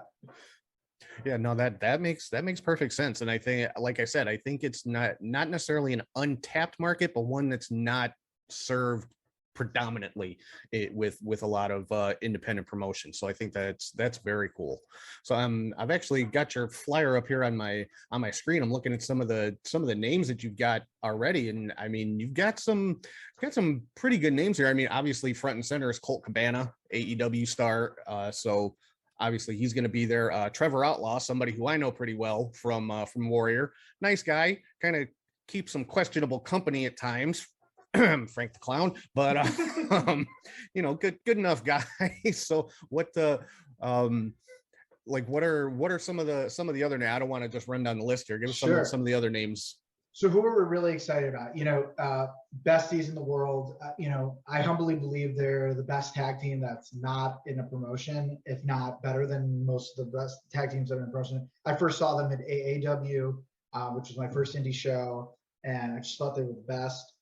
No, that makes perfect sense. And I think, like I said, I think it's not necessarily an untapped market, but one that's not served predominantly with a lot of independent promotion. So I think that's very cool. So I've actually got your flyer up here on my screen. I'm looking at some of the names that you've got already, and I mean, you've got some pretty good names here. I mean, obviously front and center is Colt Cabana, AEW star. So obviously he's going to be there. Trevor Outlaw, somebody who I know pretty well from Warrior, nice guy, kind of keeps some questionable company at times Frank the Clown, but you know, good enough guy. So what the like what are some of the other names? I don't want to just run down the list here. Give us some of the other names. So who are we really excited about? You know, besties in the world. You know, I humbly believe they're the best tag team that's not in a promotion, if not better than most of the best tag teams that are in promotion. I first saw them at AAW, which was my first indie show, and I just thought they were the best.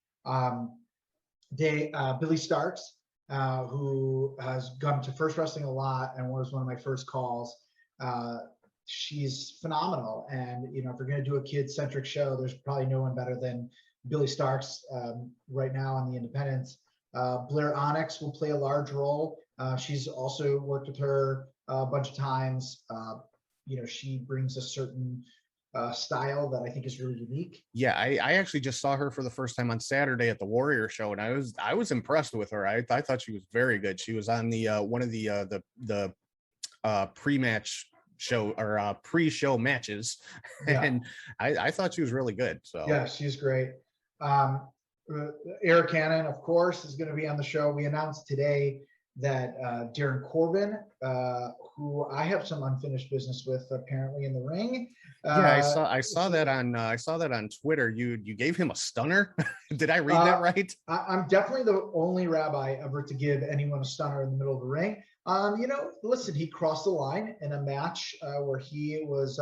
Billy Starks, who has gone to First Wrestling a lot and was one of my first calls. She's phenomenal, and you know, if we're going to do a kid-centric show, there's probably no one better than Billy Starks right now on the independents. Blair Onyx will play a large role. She's also worked with her a bunch of times. You know, she brings a certain style that I think is really unique. Yeah, I actually just saw her for the first time on Saturday at the Warrior show, and I was impressed with her. I thought she was very good. She was on the one of the pre-match show or pre-show matches, and I thought she was really good. So yeah, she's great. Eric Cannon, of course, is going to be on the show. We announced today that Darren Corbin, who I have some unfinished business with, apparently in the ring. Yeah, I saw that on Twitter. You gave him a stunner. Did I read that right? I'm definitely the only rabbi ever to give anyone a stunner in the middle of the ring. You know, listen, he crossed the line in a match where he was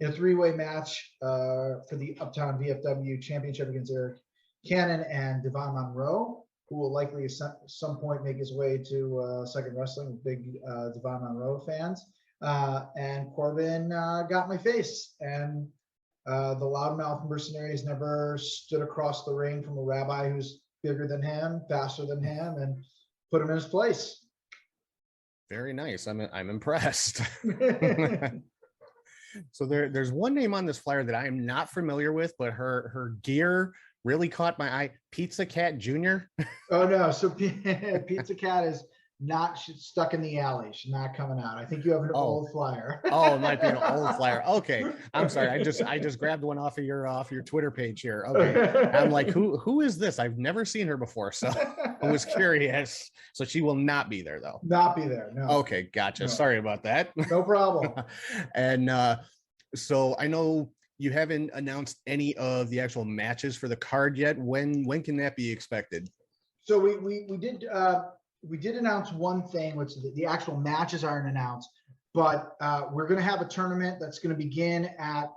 in a three-way2-way for the Uptown VFW Championship against Eric Cannon and Devon Monroe, who will likely at some point make his way to Second Wrestling, big Devon Monroe fans. And Corbin got my face, and the loudmouth mercenary has never stood across the ring from a rabbi who's bigger than him, faster than him, and put him in his place. Very nice. I'm impressed. So there's one name on this flyer that I am not familiar with, but her gear really caught my eye. Pizza Cat Jr. Oh no, so Pizza Cat is not, she's stuck in the alley. She's not coming out. I think you have an old flyer. Oh, it might be an old flyer. Okay, I'm sorry. I just grabbed one off of your Twitter page here. Okay, I'm like, who is this? I've never seen her before, so I was curious. So she will not be there though. Not be there. No. Okay, gotcha. No. Sorry about that. No problem. And so I know you haven't announced any of the actual matches for the card yet. When can that be expected? So we did announce one thing, which the actual matches aren't announced, but we're going to have a tournament that's going to begin at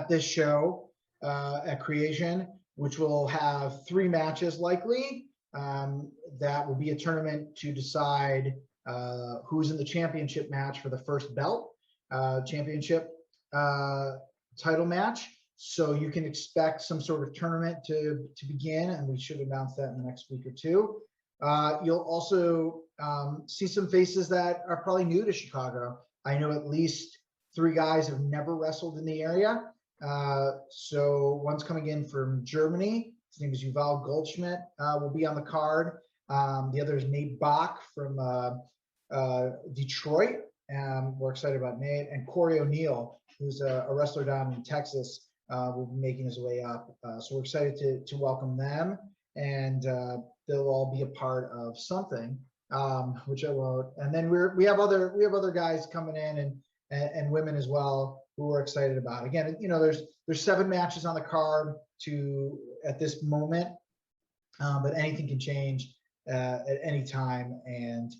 this show at Creation, which will have 3 matches likely. That will be a tournament to decide who's in the championship match for the first belt championship title match. So you can expect some sort of tournament to begin, and we should announce that in the next week or two. You'll also see some faces that are probably new to Chicago. I know at least 3 guys have never wrestled in the area. So one's coming in from Germany. His name is Yuval Goldschmidt, will be on the card. The other is Nate Bach from Detroit. We're excited about Nate. And Corey O'Neill, who's a wrestler down in Texas, will be making his way up. So we're excited to welcome them. And they'll all be a part of something, which I won't. And then we have other guys coming in and women as well who we're excited about. Again, you know, there's 7 matches on the card at this moment, but anything can change at any time. And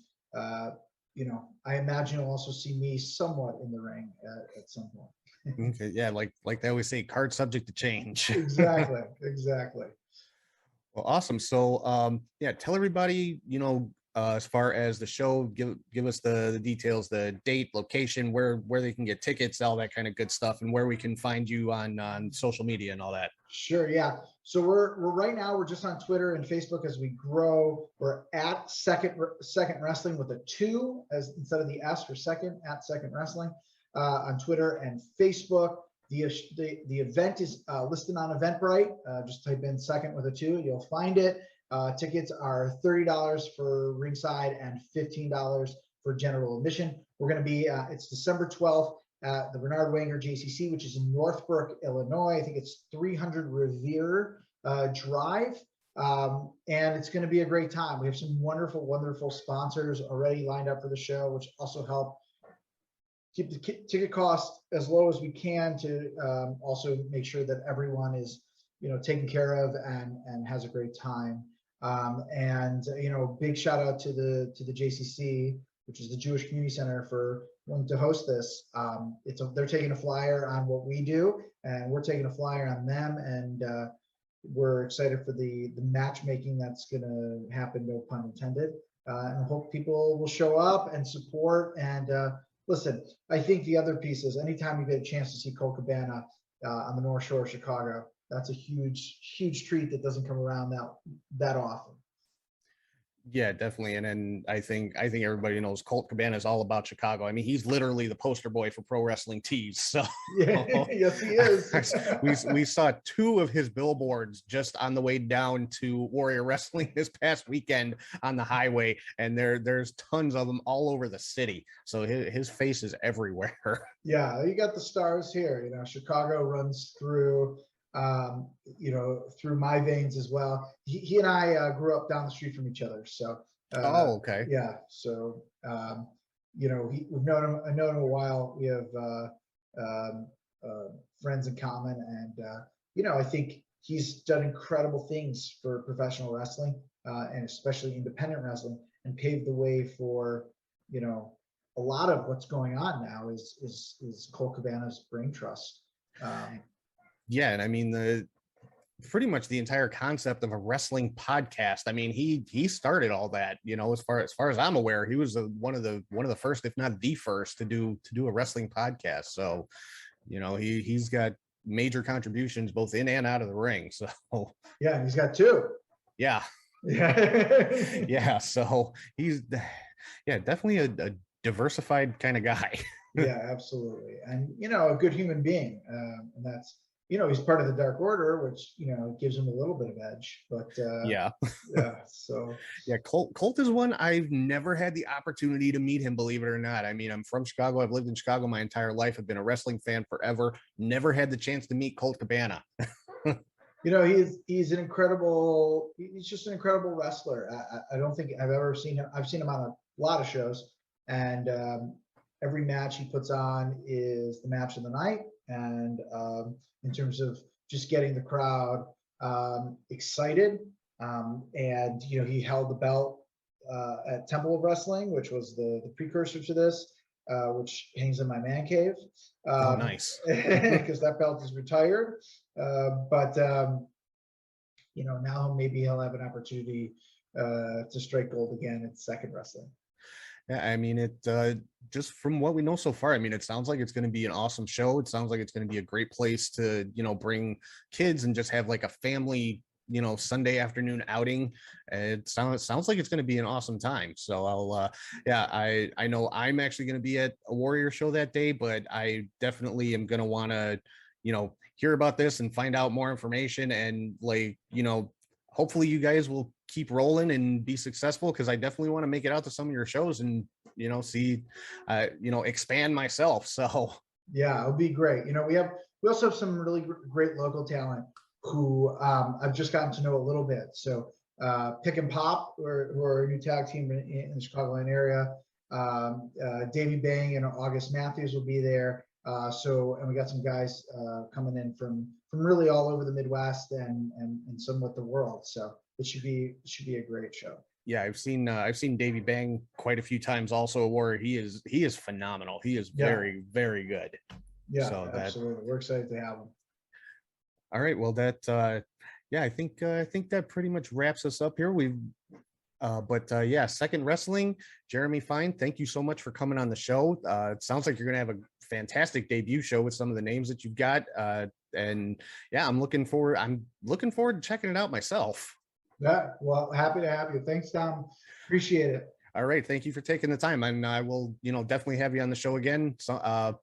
you know, I imagine you'll also see me somewhat in the ring at some point. Okay, yeah, like they always say, card subject to change. Exactly. Well, awesome. So, yeah, tell everybody, you know, as far as the show, give us the details, the date, location, where they can get tickets, all that kind of good stuff, and where we can find you on social media and all that. Sure. Yeah. So we're right now, we're just on Twitter and Facebook as we grow. We're at Second Wrestling with a 2 as instead of the S for second, at Second Wrestling on Twitter and Facebook. The event is listed on Eventbrite. Just type in Second with a 2, you'll find it. Tickets are $30 for ringside and $15 for general admission. We're going to be, it's December 12th at the Bernard Wanger JCC, which is in Northbrook, Illinois. I think it's 300 Revere drive. And it's going to be a great time. We have some wonderful, wonderful sponsors already lined up for the show, which also help keep the ticket cost as low as we can to also make sure that everyone is, taken care of and has a great time. Big shout out to the JCC, which is the Jewish Community Center, for wanting to host this. They're taking a flyer on what we do, and we're taking a flyer on them, and we're excited for the matchmaking that's going to happen, no pun intended. And I hope people will show up and support. And listen, I think the other piece is anytime you get a chance to see Colt Cabana on the North Shore of Chicago, that's a huge, huge treat that doesn't come around that often. Yeah, definitely. And then I think everybody knows Colt Cabana is all about Chicago. I mean, he's literally the poster boy for pro wrestling tees. So yeah, yes, he is. we saw 2 of his billboards just on the way down to Warrior Wrestling this past weekend on the highway, and there's tons of them all over the city. So his face is everywhere. Yeah, you got the stars here. Chicago runs through through my veins as well. He and I grew up down the street from each other. So, okay. Yeah. So, we've known him. I know him a while. We have friends in common, and I think he's done incredible things for professional wrestling, and especially independent wrestling, and paved the way for a lot of what's going on now is Colt Cabana's brain trust. Yeah, and I mean pretty much the entire concept of a wrestling podcast. I mean, he started all that. As far as I'm aware, he was one of the first, if not the first, to do a wrestling podcast. So, he's got major contributions both in and out of the ring. So yeah, he's got 2. Yeah, yeah, yeah. So he's definitely a diversified kind of guy. Yeah, absolutely, and a good human being, and that's. He's part of the Dark Order, which gives him a little bit of edge. But yeah. So yeah, Colt is one I've never had the opportunity to meet him, believe it or not. I mean, I'm from Chicago. I've lived in Chicago my entire life. I've been a wrestling fan forever. Never had the chance to meet Colt Cabana. he's an incredible. He's just an incredible wrestler. I don't think I've ever seen him. I've seen him on a lot of shows, and every match he puts on is the match of the night. And in terms of just getting the crowd excited, and he held the belt at Temple of Wrestling, which was the precursor to this, which hangs in my man cave. Oh, nice! Because that belt is retired, but now maybe he'll have an opportunity to strike gold again at 2econd Wrestling. Yeah, I mean, it just from what we know so far, I mean, it sounds like it's going to be an awesome show. It sounds like it's going to be a great place to, bring kids and just have like a family, Sunday afternoon outing. It sounds like it's going to be an awesome time. So I know I'm actually going to be at a Warrior show that day, but I definitely am going to want to, hear about this and find out more information, and hopefully you guys will keep rolling and be successful, because I definitely want to make it out to some of your shows and see expand myself. So yeah, it'll be great. We also have some really great local talent who I've just gotten to know a little bit. So Pick and Pop, who are a new tag team in the Chicagoland area. Davey Bang and August Matthews will be there. And we got some guys coming in from really all over the Midwest and somewhat the world. So it should be a great show. Yeah, I've seen Davey Bang quite a few times also, where he is phenomenal. He is very, very good. Yeah, so absolutely. We're excited to have him. All right. Well, I think that pretty much wraps us up here. But 2econd Wrestling, Jeremy Fine, thank you so much for coming on the show. It sounds like you're going to have a fantastic debut show with some of the names that you've got. And I'm looking forward to checking it out myself. Yeah, well, happy to have you. Thanks, Tom. Appreciate it. All right. Thank you for taking the time. And I will, definitely have you on the show again. So,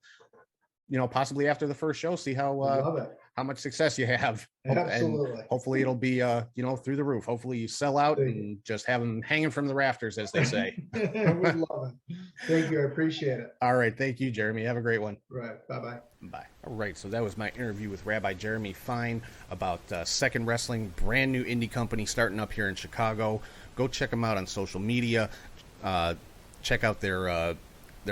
possibly after the first show, see how much success you have. Absolutely. And hopefully it'll be, through the roof. Hopefully you sell out and just have them hanging from the rafters, as they say. We'd love it. Thank you. I appreciate it. All right. Thank you, Jeremy. Have a great one. Right. Bye-bye. Bye. All right, so that was my interview with Rabbi Jeremy Fine about 2econd Wrestling, brand new indie company starting up here in Chicago. Go check them out on social media. Check out their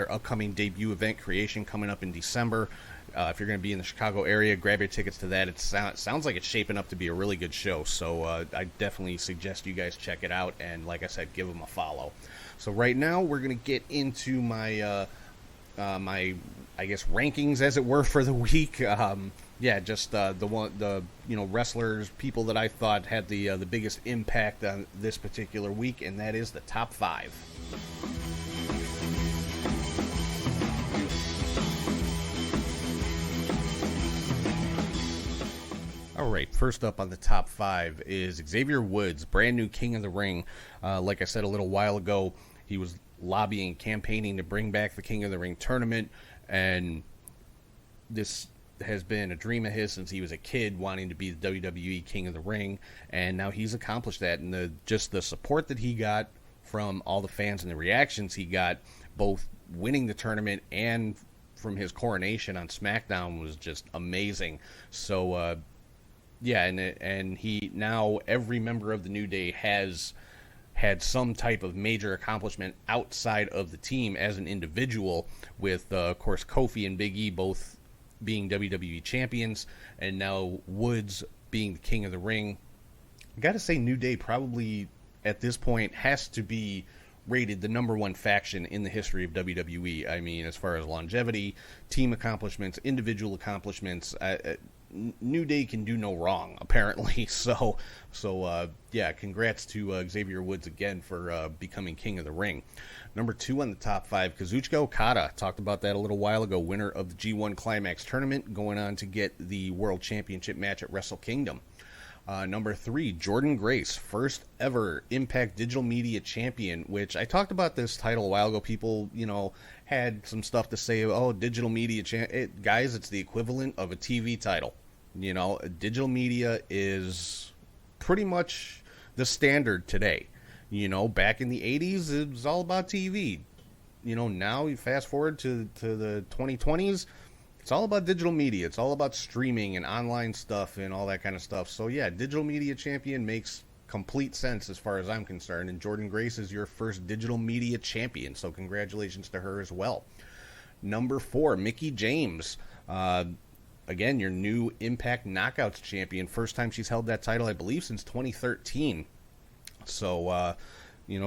upcoming debut event, Creation, coming up in December. If you're going to be in the Chicago area, grab your tickets to that. It sounds like it's shaping up to be a really good show, so I definitely suggest you guys check it out, and like I said, give them a follow. So right now, we're going to get into my my, I guess, rankings, as it were, for the week. Just the wrestlers, people that I thought had the biggest impact on this particular week, and that is the top 5. All right, first up on the top 5 is Xavier Woods, brand new King of the Ring. Like I said a little while ago, he was lobbying, campaigning to bring back the King of the Ring tournament, and this has been a dream of his since he was a kid, wanting to be the WWE King of the Ring, and now he's accomplished that. And the support that he got from all the fans and the reactions he got, both winning the tournament and from his coronation on SmackDown, was just amazing. So and he now, every member of the New Day has had some type of major accomplishment outside of the team as an individual, with of course Kofi and Big E both being WWE champions, and now Woods being the King of the Ring. I gotta say, New Day probably at this point has to be rated the number 1 faction in the history of WWE. I mean, as far as longevity, team accomplishments, individual accomplishments, New Day can do no wrong, apparently. So congrats to Xavier Woods again for becoming King of the Ring. Number 2 on the top 5, Kazuchika Okada. Talked about that a little while ago. Winner of the G1 Climax tournament, going on to get the World Championship match at Wrestle Kingdom. Number 3, Jordan Grace, first ever Impact Digital Media Champion, which I talked about this title a while ago. People, had some stuff to say, Digital Media guys, it's the equivalent of a TV title. Digital media is pretty much the standard today. Back in the 80s, it was all about TV. Now you fast forward to the 2020s, it's all about digital media. It's all about streaming and online stuff and all that kind of stuff. So yeah, Digital Media Champion makes complete sense as far as I'm concerned. And Jordan Grace is your first Digital Media Champion, so congratulations to her as well. Number 4, Mickie James. Again, your new Impact Knockouts Champion. First time she's held that title, I believe, since 2013. So,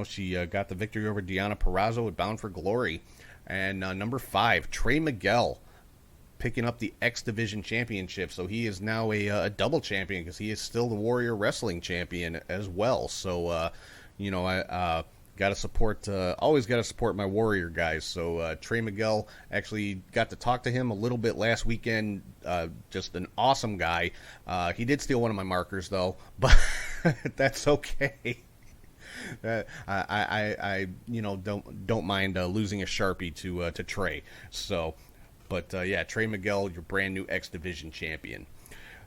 she got the victory over Deonna Purrazzo at Bound for Glory. And number 5, Trey Miguel, picking up the X Division Championship. So he is now a double champion, because he is still the Warrior Wrestling Champion as well. So, I gotta support, always gotta support my Warrior guys. So Trey Miguel, actually got to talk to him a little bit last weekend. Just an awesome guy. He did steal one of my markers though, but that's okay. I don't mind losing a Sharpie to Trey. So, but Trey Miguel, your brand new X Division champion.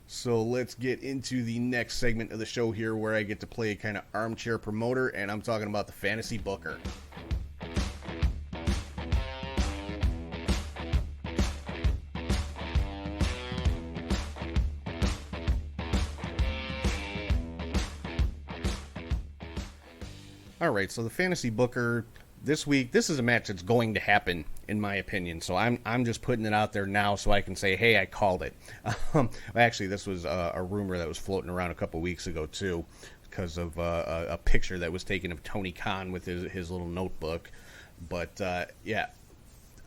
So let's get into the next segment of the show here, where I get to play a kind of armchair promoter, and I'm talking about the Fantasy Booker. All right, so the Fantasy Booker this week, this is a match that's going to happen, in my opinion. So I'm just putting it out there now so I can say, hey, I called it. Actually, this was a rumor that was floating around a couple weeks ago, too, because of a picture that was taken of Tony Khan with his little notebook. But,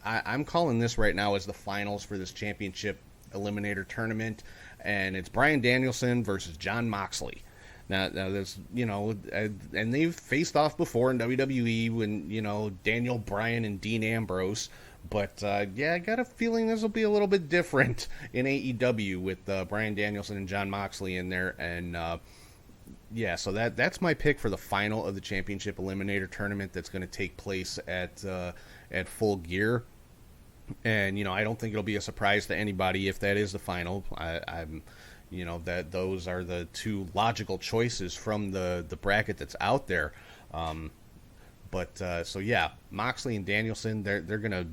I'm calling this right now as the finals for this championship eliminator tournament, and it's Bryan Danielson versus Jon Moxley. Now there's, and they've faced off before in WWE when, Daniel Bryan and Dean Ambrose. But, I got a feeling this will be a little bit different in AEW with Bryan Danielson and Jon Moxley in there. And, so that's my pick for the final of the Championship Eliminator Tournament that's going to take place at Full Gear. And, I don't think it'll be a surprise to anybody if that is the final. I'm that those are the two logical choices from the bracket that's out there. But so yeah, Moxley and Danielson, they're gonna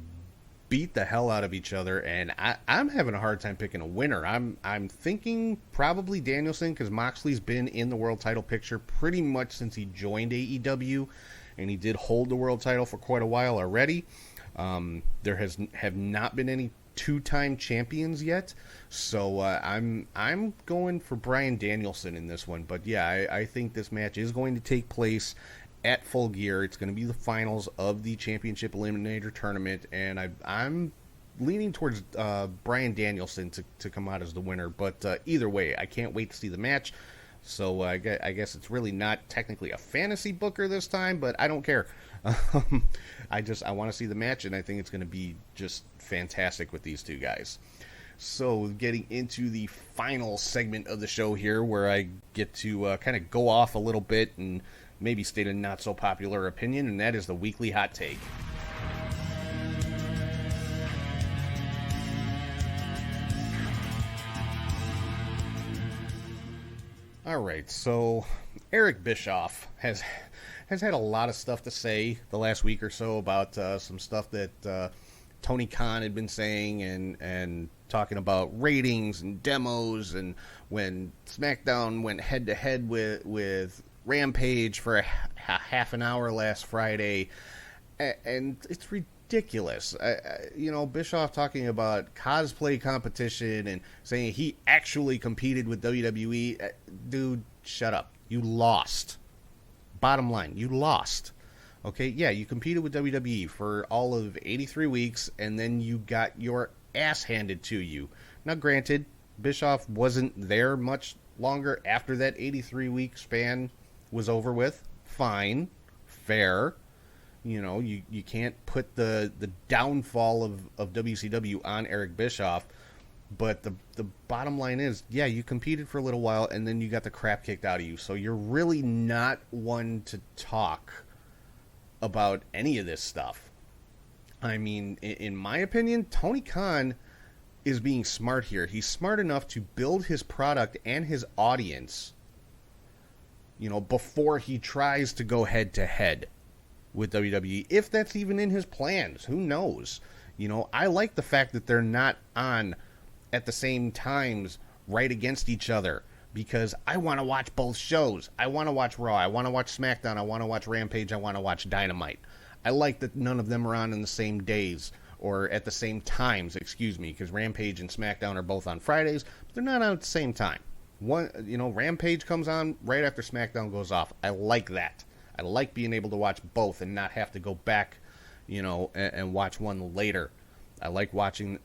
beat the hell out of each other, and I'm having a hard time picking a winner. I'm thinking probably Danielson, because Moxley's been in the world title picture pretty much since he joined AEW, and he did hold the world title for quite a while already. There have not been any two-time champions yet, so I'm going for Bryan Danielson in this one. But yeah, I think this match is going to take place at Full Gear. It's going to be the finals of the Championship Eliminator Tournament, and I'm leaning towards Bryan Danielson to come out as the winner. But either way, I can't wait to see the match. So I guess it's really not technically a fantasy booker this time, but I don't care. I want to see the match, and I think it's going to be just fantastic with these two guys. So getting into the final segment of the show here, where I get to kind of go off a little bit and maybe state a not so popular opinion, and that is the weekly hot take. All right, so Eric Bischoff has had a lot of stuff to say the last week or so about some stuff that Tony Khan had been saying, and talking about ratings and demos, and when SmackDown went head to head with Rampage for a half an hour last Friday, and it's ridiculous. Bischoff talking about cosplay competition and saying he actually competed with WWE. Dude, shut up. You lost. Bottom line, you lost. Okay, yeah, you competed with WWE for all of 83 weeks, and then you got your ass handed to you. Now, granted, Bischoff wasn't there much longer after that 83-week span was over with. Fine. Fair. You can't put the downfall of WCW on Eric Bischoff, but the bottom line is, yeah, you competed for a little while, and then you got the crap kicked out of you, so you're really not one to talk about any of this stuff. I mean, in my opinion, Tony Khan is being smart here. He's smart enough to build his product and his audience, before he tries to go head to head with WWE, if that's even in his plans. Who knows? I like the fact that they're not on at the same times right against each other, because I want to watch both shows. I want to watch Raw. I want to watch SmackDown. I want to watch Rampage. I want to watch Dynamite. I like that none of them are on in the same days, or at the same times, because Rampage and SmackDown are both on Fridays, but they're not on at the same time. Rampage comes on right after SmackDown goes off. I like that. I like being able to watch both and not have to go back, and watch one later. I like watching,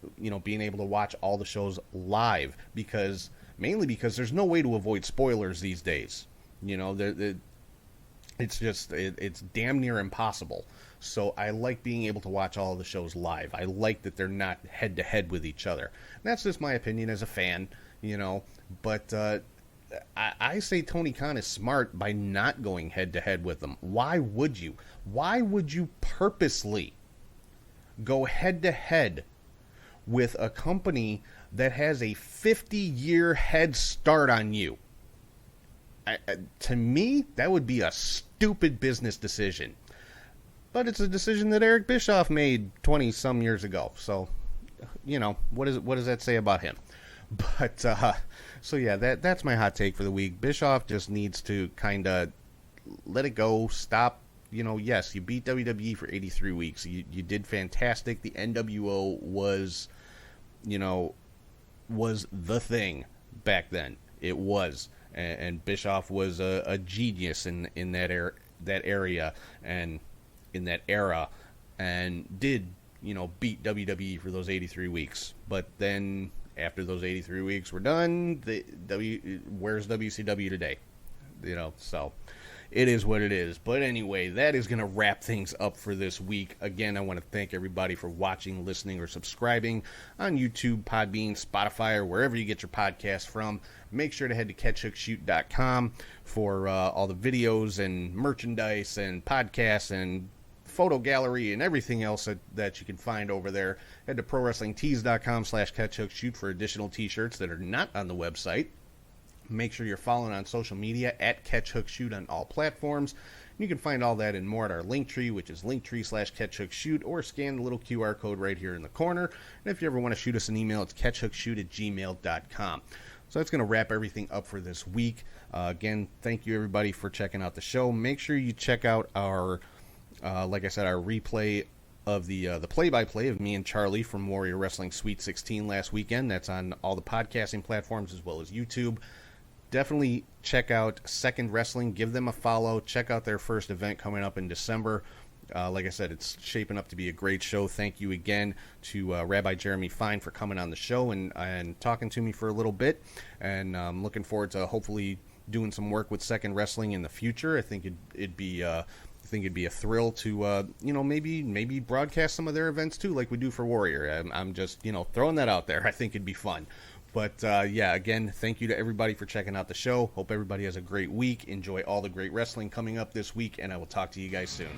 being able to watch all the shows live, mainly because there's no way to avoid spoilers these days. It's damn near impossible. So I like being able to watch all of the shows live. I like that they're not head to head with each other. And that's just my opinion as a fan, but I say Tony Khan is smart by not going head to head with them. Why would you? Why would you purposely go head to head with a company that has a 50-year head start on you? To me, that would be a stupid business decision. But it's a decision that Eric Bischoff made 20-some years ago. So, what does that say about him? But, so yeah, that's my hot take for the week. Bischoff just needs to kind of let it go, stop. Yes, you beat WWE for 83 weeks. You did fantastic. The NWO was the thing back then. It was. And Bischoff was a genius in that area and in that era, and did beat WWE for those 83 weeks. But then after those 83 weeks were done, where's WCW today? So it is what it is. But anyway, that is going to wrap things up for this week. Again, I want to thank everybody for watching, listening, or subscribing on YouTube, Podbean, Spotify, or wherever you get your podcasts from. Make sure to head to catchhookshoot.com for all the videos and merchandise and podcasts and photo gallery and everything else that you can find over there. Head to prowrestlingtees.com/catchhookshoot for additional t-shirts that are not on the website. Make sure you're following on social media at catchhookshoot on all platforms. You can find all that and more at our Linktree, which is linktree/catchhookshoot, or scan the little QR code right here in the corner. And if you ever want to shoot us an email, it's catchhookshoot@gmail.com. So that's going to wrap everything up for this week. Again, thank you everybody for checking out the show. Make sure you check out our, like I said, our replay of the play-by-play of me and Charlie from Warrior Wrestling Sweet 16 last weekend. That's on all the podcasting platforms as well as YouTube. Definitely check out 2econd Wrestling. Give them a follow. Check out their first event coming up in December. Like I said, it's shaping up to be a great show. Thank you again to Rabbi Jeremy Fine for coming on the show and talking to me for a little bit. And I'm looking forward to hopefully doing some work with 2econd Wrestling in the future. I think it'd be a thrill to maybe broadcast some of their events too, like we do for Warrior. I'm just throwing that out there. I think it'd be fun. But again, thank you to everybody for checking out the show. Hope everybody has a great week. Enjoy all the great wrestling coming up this week, and I will talk to you guys soon.